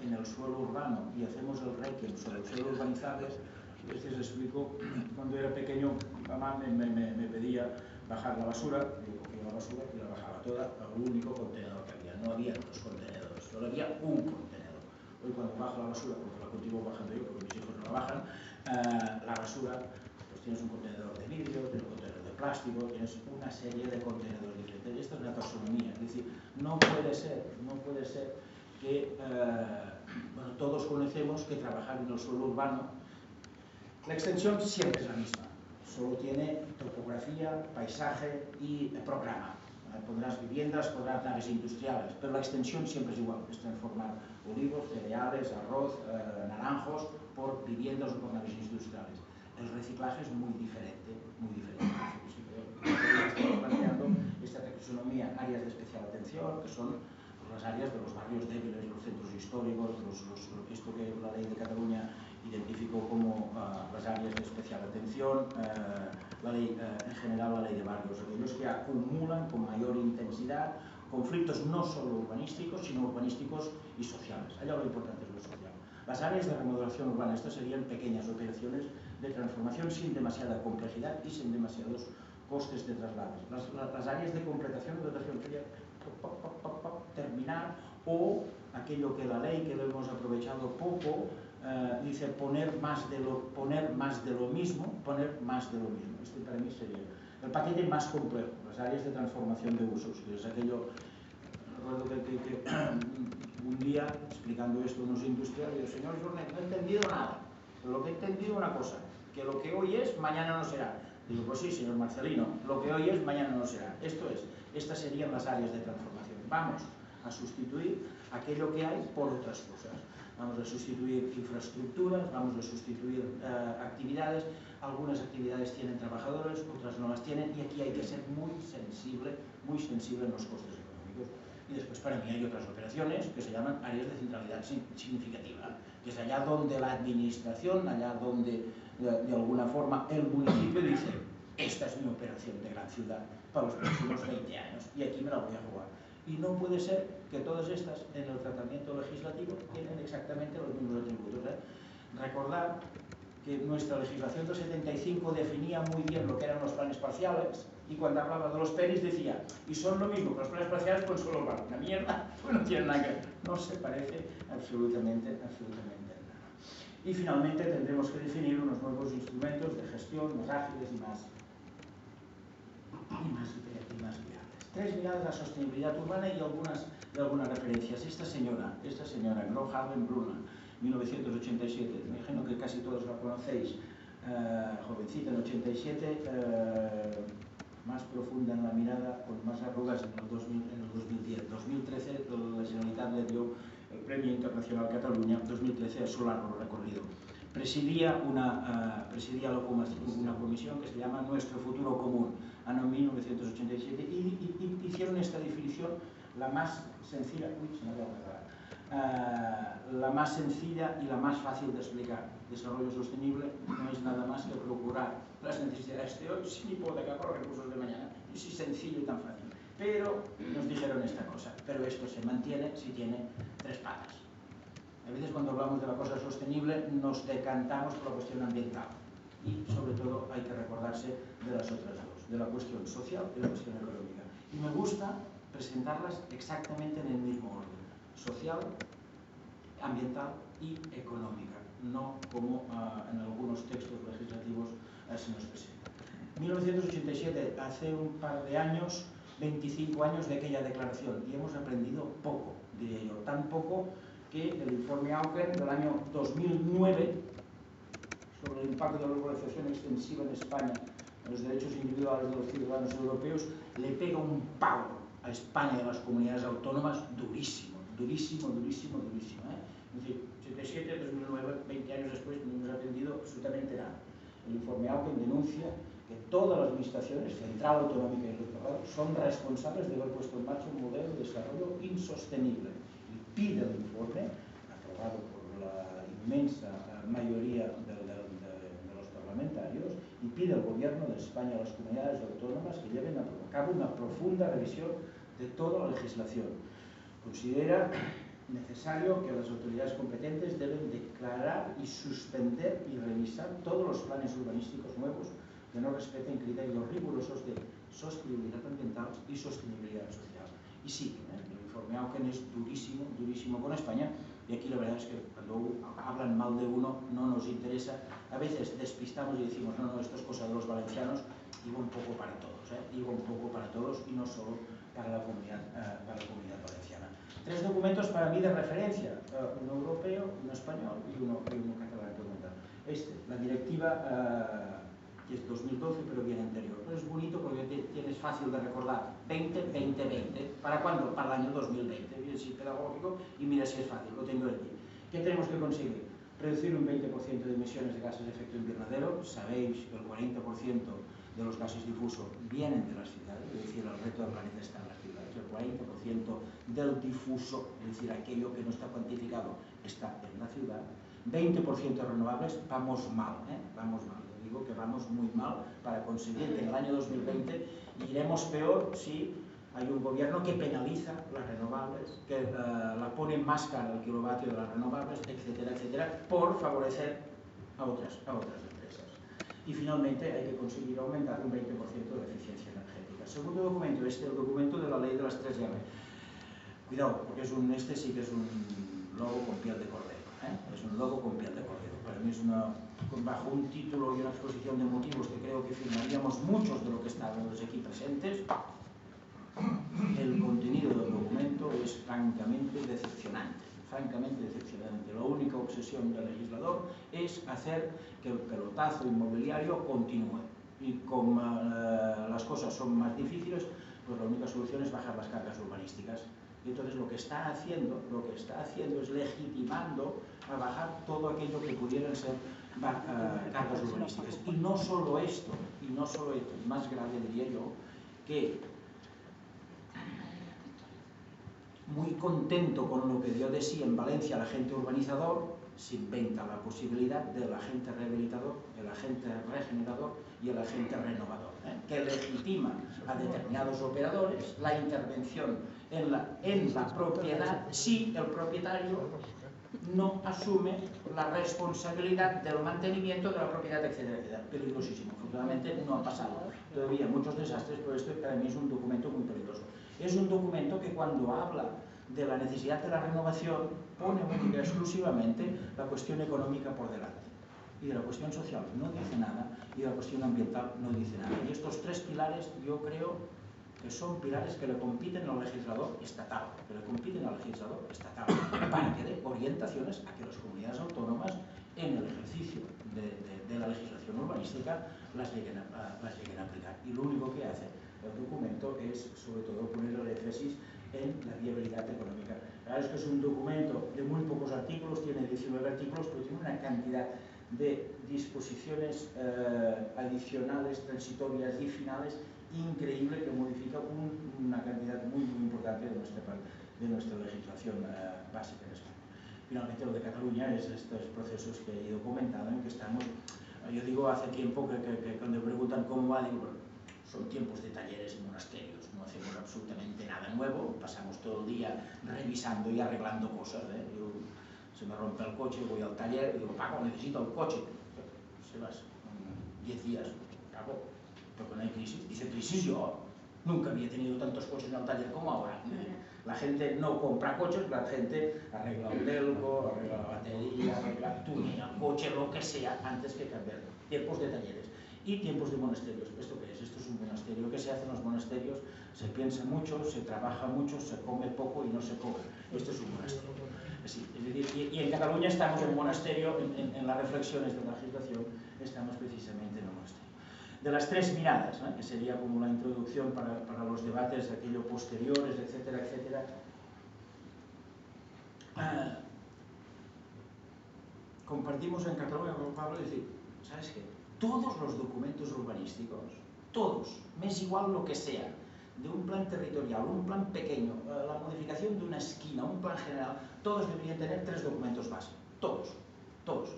en el suelo urbano y hacemos el requiem sobre el suelo urbanizable, a veces les explico, cuando era pequeño, mamá me pedía bajar la basura, yo cogía la basura y la bajaba toda al único contenedor que había. No había 2 contenedores, solo había un contenedor. Hoy cuando bajo la basura, porque la continúo bajando yo, porque mis hijos no la bajan, la basura, pues tienes un contenedor de vidrio, tienes un contenedor de plástico, tienes una serie de contenedores diferentes. Y esto es una taxonomía, es decir, no puede ser que bueno, todos conocemos que trabajar en el suelo urbano, la extensión siempre es la misma, solo tiene topografía, paisaje y programa. Pondrás viviendas, pondrás naves industriales, pero la extensión siempre es igual, es transformar olivos, cereales, arroz, naranjos por viviendas o por naves industriales. El reciclaje es muy diferente, muy diferente. Estamos planteando esta taxonomía, áreas de especial atención, que son las áreas de los barrios débiles, los centros históricos, esto que la ley de Cataluña identificó como las áreas de especial atención, la ley, en general la ley de barrios, aquellos que acumulan con mayor intensidad conflictos no solo urbanísticos, sino urbanísticos y sociales. Allá lo importante es lo social. Las áreas de remodelación urbana, estas serían pequeñas operaciones de transformación sin demasiada complejidad y sin demasiados costes de traslados. Las áreas de completación de dotación sería terminar, o aquello que la ley, que lo hemos aprovechado poco, dice poner más de lo mismo. Este para mí sería el paquete más complejo, las áreas de transformación de usos, que es aquello. Recuerdo que un día, explicando esto a unos industriales, digo, señor Jornet, no he entendido nada, pero lo que he entendido es una cosa, que lo que hoy es, mañana no será. Digo, pues sí, señor Marcelino, lo que hoy es, mañana no será. Estas serían las áreas de transformación. Vamos a sustituir aquello que hay por otras cosas. Vamos a sustituir infraestructuras, vamos a sustituir actividades. Algunas actividades tienen trabajadores, otras no las tienen, y aquí hay que ser muy sensible en los costes económicos. Y después, para mí, hay otras operaciones que se llaman áreas de centralidad significativa, que es allá donde la administración, allá donde de alguna forma el municipio dice, esta es mi operación de gran ciudad para los próximos 20 años y aquí me la voy a jugar. Y no puede ser que todas estas en el tratamiento legislativo tienen exactamente los mismos atributos. Recordar que nuestra legislación del 75 definía muy bien lo que eran los planes parciales, y cuando hablaba de los PERIs decía, y son lo mismo que los planes parciales, pues solo van una mierda, pues no tienen nada que ver. No se parece absolutamente nada. Y finalmente tendremos que definir unos nuevos instrumentos de gestión más ágiles y más viables. 3 miradas a la sostenibilidad urbana y algunas referencias. Esta señora, Gro Harlem Brundtland, 1987, me imagino que casi todos la conocéis, jovencita en 87, más profunda en la mirada, con más arrugas en el 2010. En 2013 la Generalitat le dio el Premio Internacional Cataluña, 2013 a su largo recorrido. Presidía una comisión que se llama Nuestro Futuro Común, año 1987, y hicieron esta definición la más sencilla, la más sencilla y la más fácil de explicar. Desarrollo sostenible no es nada más que procurar las necesidades de hoy sin hipotecar los recursos de mañana. Es así sencillo y tan fácil. Pero nos dijeron esta cosa, pero esto se mantiene si tiene tres patas. A veces cuando hablamos de la cosa sostenible nos decantamos por la cuestión ambiental y sobre todo hay que recordarse de las otras dos, de la cuestión social y la cuestión económica. Y me gusta presentarlas exactamente en el mismo orden: social, ambiental y económica, no como en algunos textos legislativos se nos presenta. 1987, hace un par de años, 25 años de aquella declaración, y hemos aprendido poco, diría yo, tan poco que el informe Auken del año 2009 sobre el impacto de la globalización extensiva en España en los derechos individuales de los ciudadanos europeos le pega un palo a España y a las comunidades autónomas durísimo, durísimo, durísimo, durísimo. Es decir, 77, 2009, 20 años después no hemos aprendido absolutamente nada. El informe Auken denuncia que todas las administraciones, central, autonómica y electoral, son responsables de haber puesto en marcha un modelo de desarrollo insostenible. Y pide el informe, aprobado por la inmensa mayoría de los parlamentarios, y pide al gobierno de España y a las comunidades autónomas que lleven a cabo una profunda revisión de toda la legislación. Considera necesario que las autoridades competentes deben declarar y suspender y revisar todos los planes urbanísticos nuevos que no respeten criterios rigurosos de sostenibilidad ambiental y sostenibilidad social. Y sí, el informe Auken es durísimo, durísimo con España, y aquí la verdad es que cuando hablan mal de uno no nos interesa. A veces despistamos y decimos, no, no, esto es cosa de los valencianos, digo un poco para todos, digo un poco para todos y no solo para la comunidad valenciana. Tres documentos para mí de referencia, uno europeo, uno español y uno catalán. La directiva que es 2012 pero bien anterior, pero es bonito porque tienes fácil de recordar, 20-20-20, ¿para cuándo? Para el año 2020, bien si pedagógico y mira si es fácil, lo tengo aquí. ¿Qué tenemos que conseguir? Reducir un 20% de emisiones de gases de efecto invernadero. Sabéis que el 40% de los gases difusos vienen de las ciudades, es decir, el reto del planeta está en las ciudades. El 40% del difuso, es decir, aquello que no está cuantificado, está en la ciudad. 20% renovables, vamos mal, vamos mal. Digo que vamos muy mal para conseguir que en el año 2020 iremos peor si hay un gobierno que penaliza las renovables, que la pone más cara el kilovatio de las renovables, etcétera, etcétera, por favorecer a otras empresas. Y finalmente hay que conseguir aumentar un 20% de la eficiencia energética. Segundo documento, el documento de la ley de las 3M. Cuidado, porque este sí que es un lobo con piel de cordero. Es un lobo con piel de cordero. Para mí es bajo un título y una exposición de motivos que creo que firmaríamos muchos de los que estábamos aquí presentes. El contenido del documento es francamente decepcionante. La única obsesión del legislador es hacer que el pelotazo inmobiliario continúe. Y como las cosas son más difíciles, pues la única solución es bajar las cargas urbanísticas. Y entonces lo que está haciendo es legitimando a bajar todo aquello que pudieran ser cargas urbanísticas. Y no solo esto, más grave diría yo, que muy contento con lo que dio de sí en Valencia el agente urbanizador, se inventa la posibilidad del agente rehabilitador, el agente regenerador y el agente renovador, que legitima a determinados operadores la intervención en la propiedad si el propietario no asume la responsabilidad del mantenimiento de la propiedad, etcétera, etcétera. Peligrosísimo. Afortunadamente no ha pasado todavía muchos desastres, pero esto para mí es un documento muy peligroso. Es un documento que cuando habla de la necesidad de la renovación pone única y exclusivamente la cuestión económica por delante. Y de la cuestión social no dice nada, y de la cuestión ambiental no dice nada. Y estos tres pilares yo creo que son pilares que le compiten al legislador estatal, para que dé orientaciones a que las comunidades autónomas en el ejercicio de la legislación urbanística las lleguen a aplicar. Y lo único que hace el documento es, sobre todo, poner el énfasis en la viabilidad económica. Claro, es que es un documento de muy pocos artículos, tiene 19 artículos, pero tiene una cantidad de disposiciones adicionales, transitorias y finales increíble que modifica una cantidad muy importante de nuestra legislación básica en España. Finalmente, lo de Cataluña es estos procesos que he ido comentando en que estamos. Yo digo hace tiempo que cuando me preguntan cómo va, digo, bueno, son tiempos de talleres y monasterios, no hacemos absolutamente nada nuevo, pasamos todo el día revisando y arreglando cosas. Yo, se me rompe el coche, voy al taller y digo, Paco, necesito el coche. Se vas 10 días, Paco, porque no hay crisis. Dice, crisis yo, nunca había tenido tantos coches en el taller como ahora. La gente no compra coches, la gente arregla un delco, arregla la batería, arregla tunea, el coche, lo que sea, antes que cambiar. Tiempos de talleres y tiempos de monasterios. ¿Esto qué es? Esto es un monasterio. ¿Qué se hace en los monasterios? Se piensa mucho, se trabaja mucho, se come poco y no se cobra. Esto es un monasterio. Sí, es decir, y en Cataluña estamos en un monasterio, en las reflexiones de la legislación, estamos precisamente en un monasterio. De las tres miradas, que sería como la introducción para los debates aquello posteriores, etcétera, etcétera. Compartimos en Cataluña con Pablo y decir, ¿sabes qué? Todos los documentos urbanísticos, todos, me es igual lo que sea, de un plan territorial, un plan pequeño, la modificación de una esquina, un plan general, todos deberían tener tres documentos base, todos,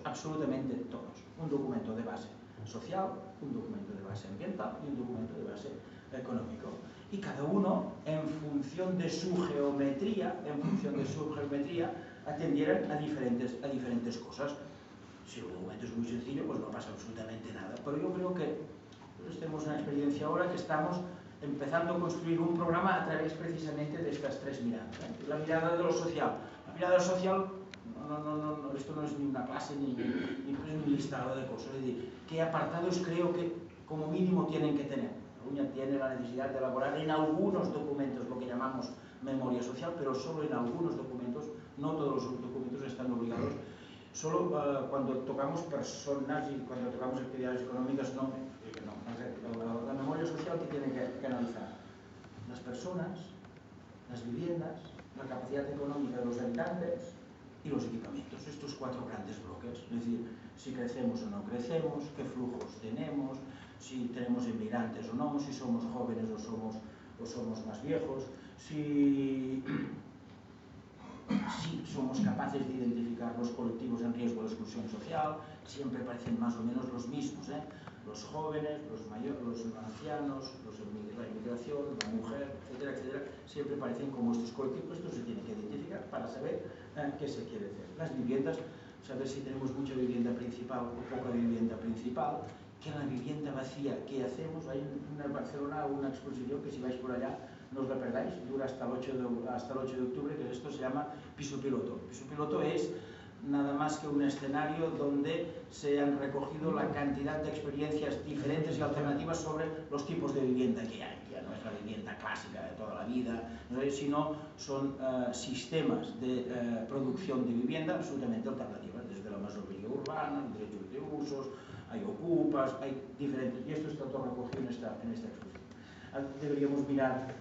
absolutamente todos. Un documento de base social, un documento de base ambiental y un documento de base económico. Y cada uno, en función de su geometría, atendieran a diferentes cosas. Si el documento es muy sencillo, pues no pasa absolutamente nada. Pero yo creo que tenemos una experiencia ahora que estamos empezando a construir un programa a través precisamente de estas tres miradas. La mirada de lo social. La mirada de lo social, no, esto no es ni una clase ni un listado de cosas. Es decir, ¿qué apartados creo que como mínimo tienen que tener? Cataluña tiene la necesidad de elaborar en algunos documentos lo que llamamos memoria social, pero solo en algunos documentos, no todos los documentos están obligados. Solo cuando tocamos personas y cuando tocamos actividades económicas, no. La memoria social que tiene que analizar las personas, las viviendas, la capacidad económica de los habitantes y los equipamientos. Estos cuatro grandes bloques, es decir, si crecemos o no crecemos, qué flujos tenemos, si tenemos inmigrantes o no, si somos jóvenes o somos más viejos, si somos capaces de identificar los colectivos en riesgo de exclusión social, siempre parecen más o menos los mismos, los jóvenes, los mayores, los ancianos, la inmigración, la mujer, etcétera, etcétera, siempre parecen como estos colectivos. Esto se tiene que identificar para saber qué se quiere hacer. Las viviendas, saber si tenemos mucha vivienda principal o poca vivienda principal, que la vivienda vacía, ¿qué hacemos? Hay en Barcelona una exposición que si vais por allá no os la perdáis, dura hasta el 8 de octubre, que esto se llama Piso Piloto. Piso Piloto es nada más que un escenario donde se han recogido la cantidad de experiencias diferentes y alternativas sobre los tipos de vivienda que hay. Ya no es la vivienda clásica de toda la vida, sino son sistemas de producción de vivienda absolutamente alternativas, desde la masovería urbana, derechos de usos, hay ocupas, hay diferentes, y esto está todo recogido en esta exposición. Deberíamos mirar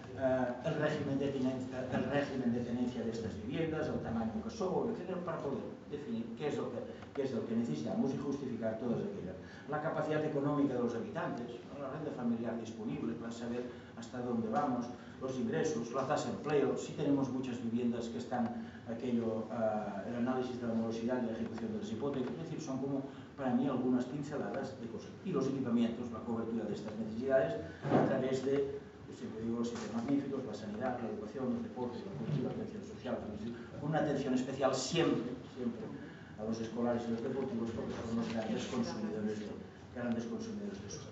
el régimen de tenencia de estas viviendas, el tamaño que son, etc., para poder definir qué es lo que necesitamos y justificar todas aquellas. La capacidad económica de los habitantes, la renta familiar disponible para saber hasta dónde vamos, los ingresos, la tasa de empleo, si tenemos muchas viviendas que están el análisis de la morosidad y la ejecución de las hipotecas, es decir, son como para mí algunas pinceladas de cosas. Y los equipamientos, la cobertura de estas necesidades a través de, yo siempre digo, los sistemas magníficos, la sanidad, la educación, los deportes, la cultura, la atención social, con una atención especial siempre a los escolares y los deportivos, porque son los grandes consumidores de eso.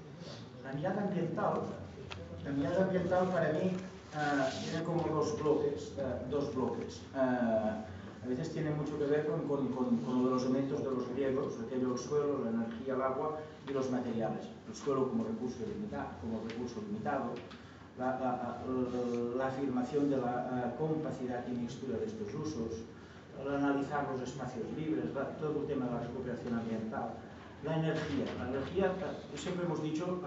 La mirada ambiental para mí tiene como dos bloques. A veces tiene mucho que ver con uno de los elementos de los griegos, aquello el suelo, la energía, el agua y los materiales. El suelo como recurso limitado, la afirmación de la compacidad y mixtura de estos usos, el analizar los espacios libres, todo el tema de la recuperación ambiental. La energía, siempre hemos dicho,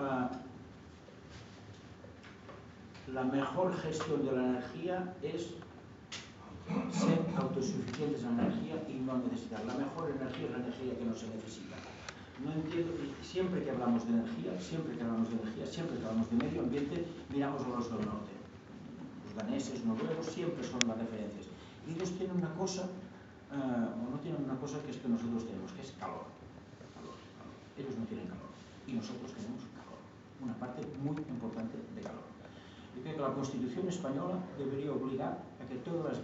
la mejor gestión de la energía es ser autosuficientes en energía y no necesitar. La mejor energía es la energía que no se necesita. No entiendo, siempre que hablamos de energía, siempre que hablamos de medio ambiente, miramos a los del norte. Los daneses, noruegos, siempre son las referencias. Y ellos tienen una cosa, o no tienen una cosa que es que nosotros tenemos, que es calor. Ellos no tienen calor y nosotros tenemos calor. Una parte muy importante de calor. Yo creo que la Constitución española debería obligar a que todas las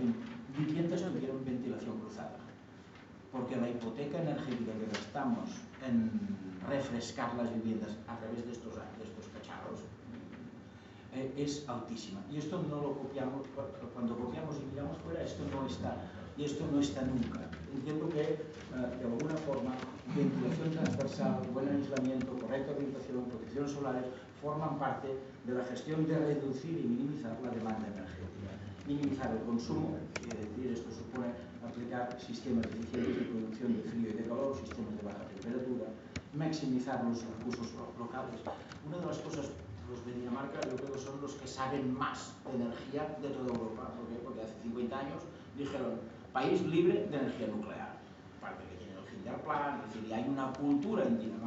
viviendas tuvieran ventilación cruzada, porque la hipoteca energética que gastamos en refrescar las viviendas a través de estos cacharros es altísima. Y esto no lo copiamos, cuando copiamos y miramos fuera, esto no está, y esto no está nunca. Entiendo que, de alguna forma, ventilación transversal, buen aislamiento, correcta orientación, protecciones solares, forman parte de la gestión de reducir y minimizar la demanda energética. Minimizar el consumo, es decir, esto supone aplicar sistemas eficientes de producción de frío y de calor, sistemas de baja temperatura, maximizar los recursos locales. Una de las cosas, los de Dinamarca, yo creo que son los que saben más de energía de toda Europa. ¿Por qué? Porque hace 50 años dijeron, país libre de energía nuclear. Aparte que tiene el Hinterplan, es decir, hay una cultura en Dinamarca,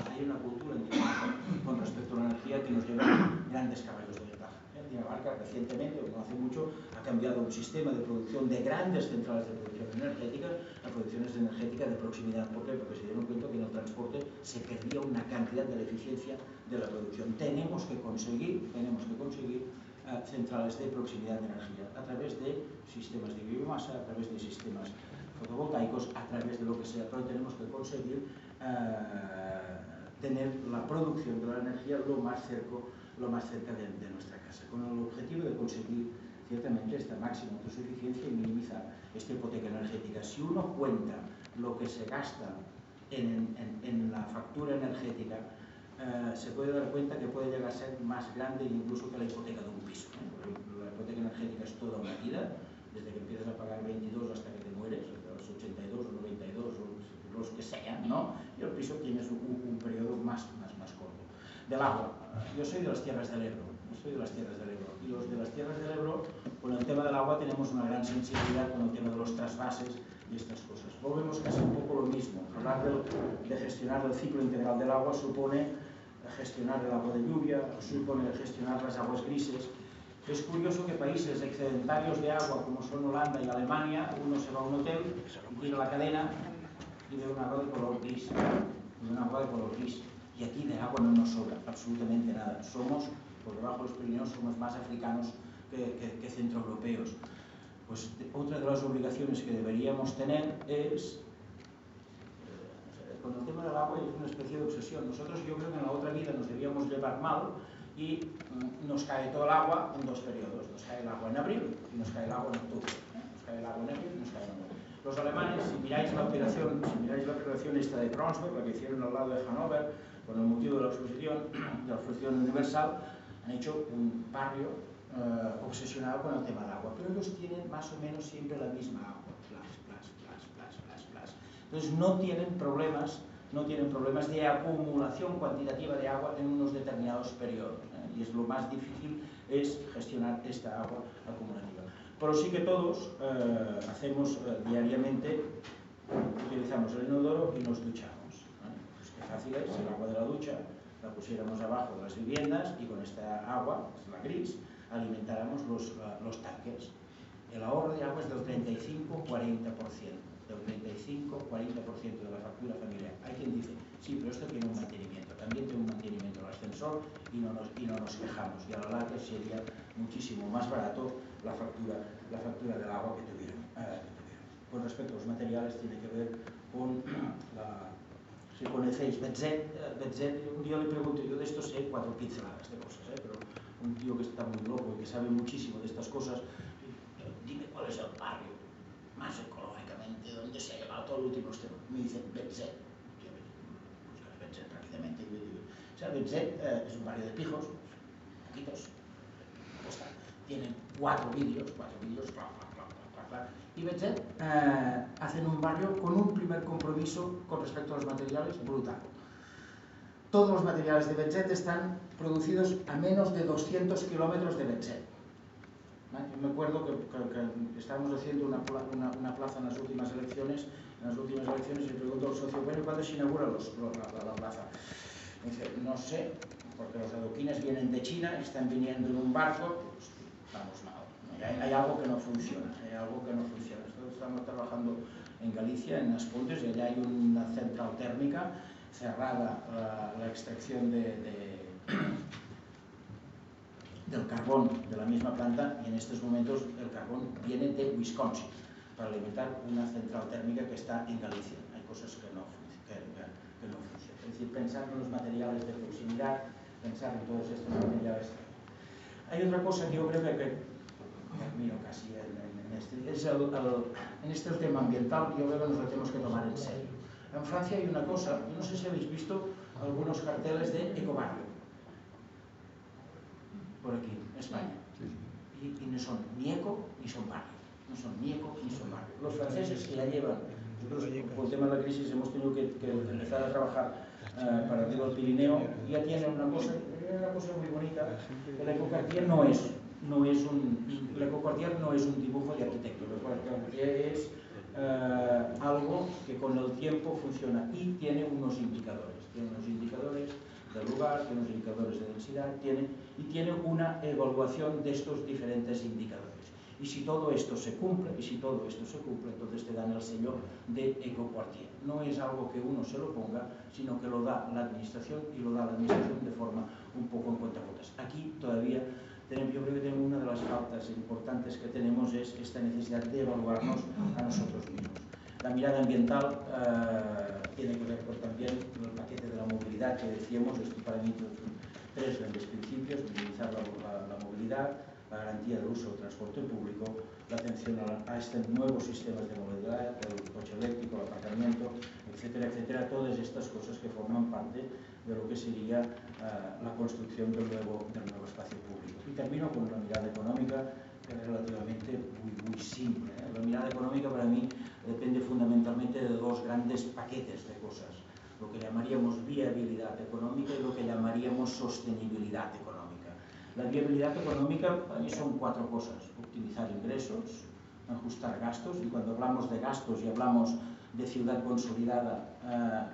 con respecto a la energía que nos lleva grandes caballos de ventaja. Dinamarca recientemente, no hace mucho, ha cambiado un sistema de producción de grandes centrales de producción energética a producciones energéticas de proximidad. ¿Por qué? Porque se dieron cuenta que en el transporte se perdía una cantidad de la eficiencia de la producción. Tenemos que conseguir centrales de proximidad de energía a través de sistemas de biomasa, a través de sistemas fotovoltaicos, a través de lo que sea, pero tenemos que conseguir tener la producción de la energía lo más cerca de nuestra casa, con el objetivo de conseguir ciertamente esta máxima autosuficiencia y minimizar esta hipoteca energética. Si uno cuenta lo que se gasta en la factura energética, se puede dar cuenta que puede llegar a ser más grande incluso que la hipoteca de un piso. La hipoteca energética es toda una vida, desde que empiezas a pagar 22 hasta que te mueres, a los 82 o 92 o los que sean, ¿no? Y el piso tienes un periodo más corto. Del agua, yo soy de las tierras del Ebro, y los de las tierras del Ebro, con el tema del agua tenemos una gran sensibilidad con el tema de los trasvases y estas cosas. Volvemos casi un poco lo mismo. Hablar de gestionar el ciclo integral del agua supone gestionar el agua de lluvia, supone gestionar las aguas grises. Es curioso que países excedentarios de agua como son Holanda y Alemania, uno se va a un hotel, tira la cadena y ve un agua de color gris, y aquí de agua no nos sobra absolutamente nada. Somos, por debajo de los Pirineos, somos más africanos que centroeuropeos. Pues otra de las obligaciones que deberíamos tener es, con el tema del agua es una especie de obsesión. Nosotros, yo creo que en la otra vida nos debíamos llevar mal y nos cae todo el agua en dos periodos. Nos cae el agua en abril y nos cae el agua en octubre. Nos cae el agua en abril y nos cae en octubre. Los alemanes, si miráis la operación esta de Kreuzberg, la que hicieron al lado de Hannover, con el motivo de la exposición universal, han hecho un barrio obsesionado con el tema del agua, pero ellos tienen más o menos siempre la misma agua, entonces no tienen problemas de acumulación cuantitativa de agua en unos determinados periodos, y es lo más difícil es gestionar esta agua acumulativa. Pero sí que todos hacemos diariamente, utilizamos el inodoro y nos duchamos. Pues qué fácil es, el agua de la ducha la pusiéramos abajo de las viviendas y con esta agua, es la gris, alimentáramos los tanques. El ahorro de agua es del 35-40%. Del 35-40% de la factura familiar. Hay quien dice, sí, pero esto tiene un mantenimiento. También tiene un mantenimiento el ascensor y no nos quejamos. Y a la larga sería muchísimo más barato la factura del agua que tuvieron. Con respecto a los materiales, tiene que ver con si conocéis Betzet, un día le pregunto, yo de esto sé 4 pinceladas de cosas, pero un tío que está muy loco y que sabe muchísimo de estas cosas, dime cuál es el barrio más ecológicamente donde se ha llevado todo el último extremo. Me dicen Betzet. Yo busco Betzet rápidamente y digo, o sea, Betzet es un barrio de pijos, poquitos, tienen 4 vídeos, y Betzet hacen un barrio con un primer compromiso con respecto a los materiales brutal. todos los materiales de Betxet están producidos a menos de 200 kilómetros de Betxet. Yo me acuerdo que estábamos haciendo una plaza en las últimas elecciones y le pregunto al socio, bueno, ¿cuándo se inaugura la plaza? Me dice, no sé, porque los adoquines vienen de China, están viniendo en un barco, pues, vamos mal, hay algo que no funciona, Nosotros estamos trabajando en Galicia, en Aspontes, y allá hay una central térmica cerrada, la extracción del carbón de la misma planta, y en estos momentos el carbón viene de Wisconsin para alimentar una central térmica que está en Galicia. Hay cosas que no funcionan. Es decir, pensar en los materiales de proximidad, pensar en todos estos materiales. Hay otra cosa que yo creo que termino casi en este tema ambiental, yo creo que nos lo tenemos que tomar en serio. En Francia hay una cosa, yo no sé si habéis visto algunos carteles de ecobarrio por aquí, en España, y no son ni eco ni son barrio, Los franceses que ya llevan, nosotros por el tema de la crisis hemos tenido que empezar a trabajar para arriba del Pirineo, ya tienen una cosa muy bonita. El ecocartier no es un dibujo de arquitecto, el ecocartier es algo que con el tiempo funciona y tiene unos indicadores del lugar, tiene unos indicadores de densidad, tiene una evaluación de estos diferentes indicadores. Y si todo esto se cumple, entonces te dan el sello de ecocartier. No es algo que uno se lo ponga, sino que lo da la administración, y lo da la administración de forma un poco en cuentagotas. Aquí todavía yo creo que una de las faltas importantes que tenemos es esta necesidad de evaluarnos a nosotros mismos. La mirada ambiental tiene que ver también con el paquete de la movilidad que decíamos. Esto para mí son tres grandes principios: minimizar la movilidad, la garantía del uso del transporte público, la atención a estos nuevos sistemas de movilidad, el coche eléctrico, el aparcamiento, etcétera, todas estas cosas que forman parte de lo que sería la construcción del nuevo espacio público. Y termino con la mirada económica, que es relativamente muy simple. La mirada económica para mí depende fundamentalmente de dos grandes paquetes de cosas: lo que llamaríamos viabilidad económica y lo que llamaríamos sostenibilidad económica. La viabilidad económica para mí son cuatro cosas: optimizar ingresos, ajustar gastos, y cuando hablamos de gastos y hablamos de ciudad consolidada,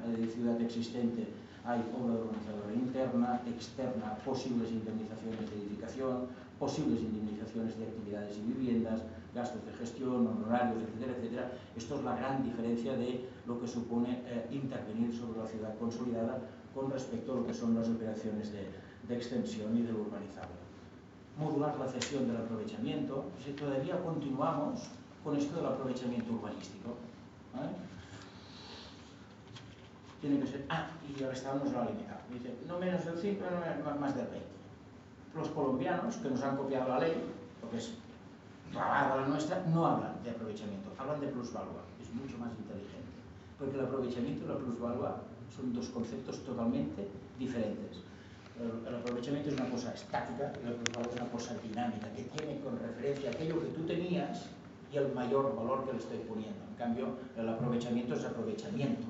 de ciudad existente, hay obra urbanizadora interna, externa, posibles indemnizaciones de edificación, posibles indemnizaciones de actividades y viviendas, gastos de gestión, honorarios, etcétera. Esto es la gran diferencia de lo que supone intervenir sobre la ciudad consolidada con respecto a lo que son las operaciones de extensión y del urbanizable. Modular la cesión del aprovechamiento. Si todavía continuamos con esto del aprovechamiento urbanístico, tiene que ser, y el Estado nos lo ha limitado. Dice, no menos del 5, no más del 20. Los colombianos, que nos han copiado la ley, porque es clavada la nuestra, no hablan de aprovechamiento, hablan de plusvalua. Es mucho más inteligente, porque el aprovechamiento y la plusvalua son dos conceptos totalmente diferentes. El aprovechamiento es una cosa estática y la plusvalua es una cosa dinámica, que tiene con referencia aquello que tú tenías y el mayor valor que le estoy poniendo. En cambio, el aprovechamiento es aprovechamiento.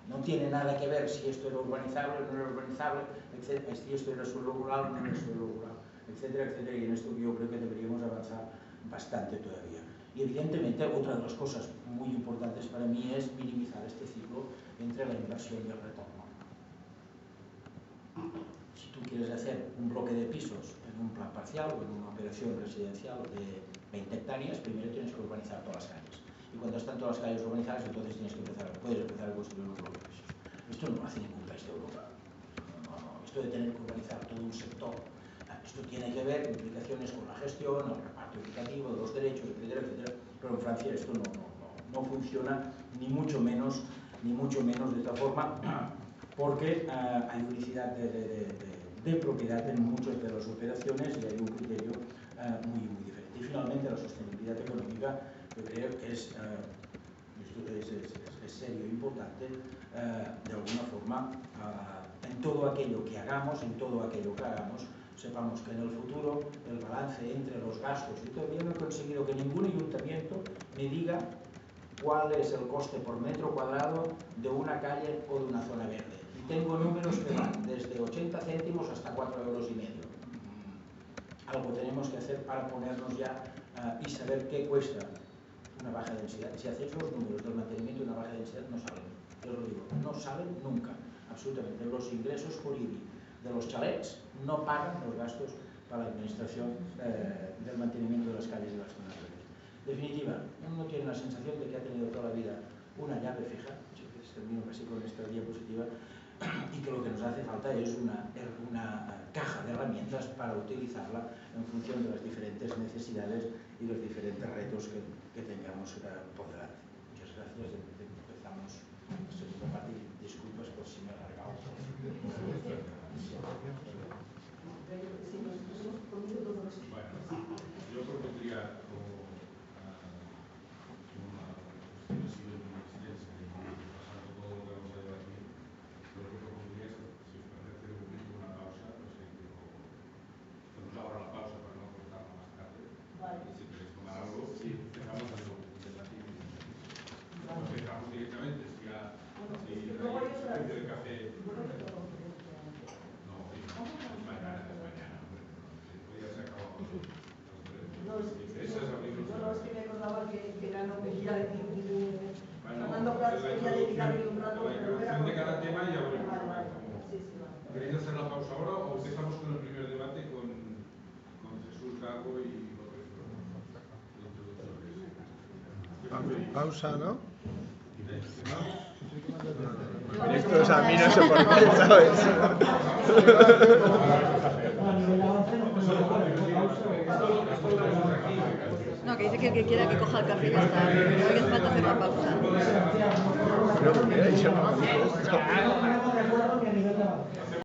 No tiene nada que ver si esto era urbanizable o no era urbanizable, etcétera, si esto era suelo rural o no era suelo rural, etcétera. Y en esto yo creo que deberíamos avanzar bastante todavía. Y evidentemente otra de las cosas muy importantes para mí es minimizar este ciclo entre la inversión y el retorno. Si tú quieres hacer un bloque de pisos en un plan parcial o en una operación residencial de 20 hectáreas, primero tienes que urbanizar todas las calles. Y cuando están todas las calles urbanizadas, entonces puedes empezar a construir un bloque de pisos. Esto no lo hace ningún país de Europa. Esto de tener que urbanizar todo un sector, esto tiene que ver implicaciones con la gestión, el reparto equitativo de los derechos, etcétera. Pero en Francia esto no funciona, ni mucho menos de esta forma, porque hay unicidad de propiedad en muchas de las operaciones y hay un criterio muy diferente. Y finalmente la sostenibilidad económica, yo creo que es serio e importante, de alguna forma, en todo aquello que hagamos, sepamos que en el futuro el balance entre los gastos, y todavía no he conseguido que ningún ayuntamiento me diga cuál es el coste por metro cuadrado de una calle o de una zona verde. tengo números que van desde 80 céntimos hasta 4,5 euros. Algo tenemos que hacer para ponernos ya y saber qué cuesta una baja densidad. Si hacéis los números del mantenimiento de una baja densidad, no salen. Yo os lo digo, no salen nunca, absolutamente. Los ingresos por IBI de los chalets no pagan los gastos para la administración del mantenimiento de las calles y de las zonas verdes. En definitiva, uno tiene la sensación de que ha tenido toda la vida una llave fija. Termino casi con esta diapositiva, y que lo que nos hace falta es una caja de herramientas para utilizarla en función de las diferentes necesidades y los diferentes retos que tengamos por delante. Muchas gracias. Empezamos la segunda parte. Disculpas por si me he alargado. Bueno, yo propondría como una cuestión así de una extensa, pasando todo lo que vamos a debatir, lo que propondría es, si os parece, una pausa, no sé, hacemos ahora la pausa para no cortarla más tarde. Vale. Si queréis tomar algo, y empezamos a debatir. Nos dejamos directamente, si ya el café. No, es mañana. Podría ser acabado. No, es que me acordaba que era no quería decir Fernando Prats quería dedicarle un rato la introducción de cada tema y ya volvemos. Vale. ¿Queréis hacer la pausa ahora o empezamos con el primer debate con Jesús Gago y López? Pausa, ¿no? Estos a mí no sé por qué, ¿sabes? No, que dice que el que quiera que coja el café ya está. No hace falta hacer la pausa. Pero mira, yo no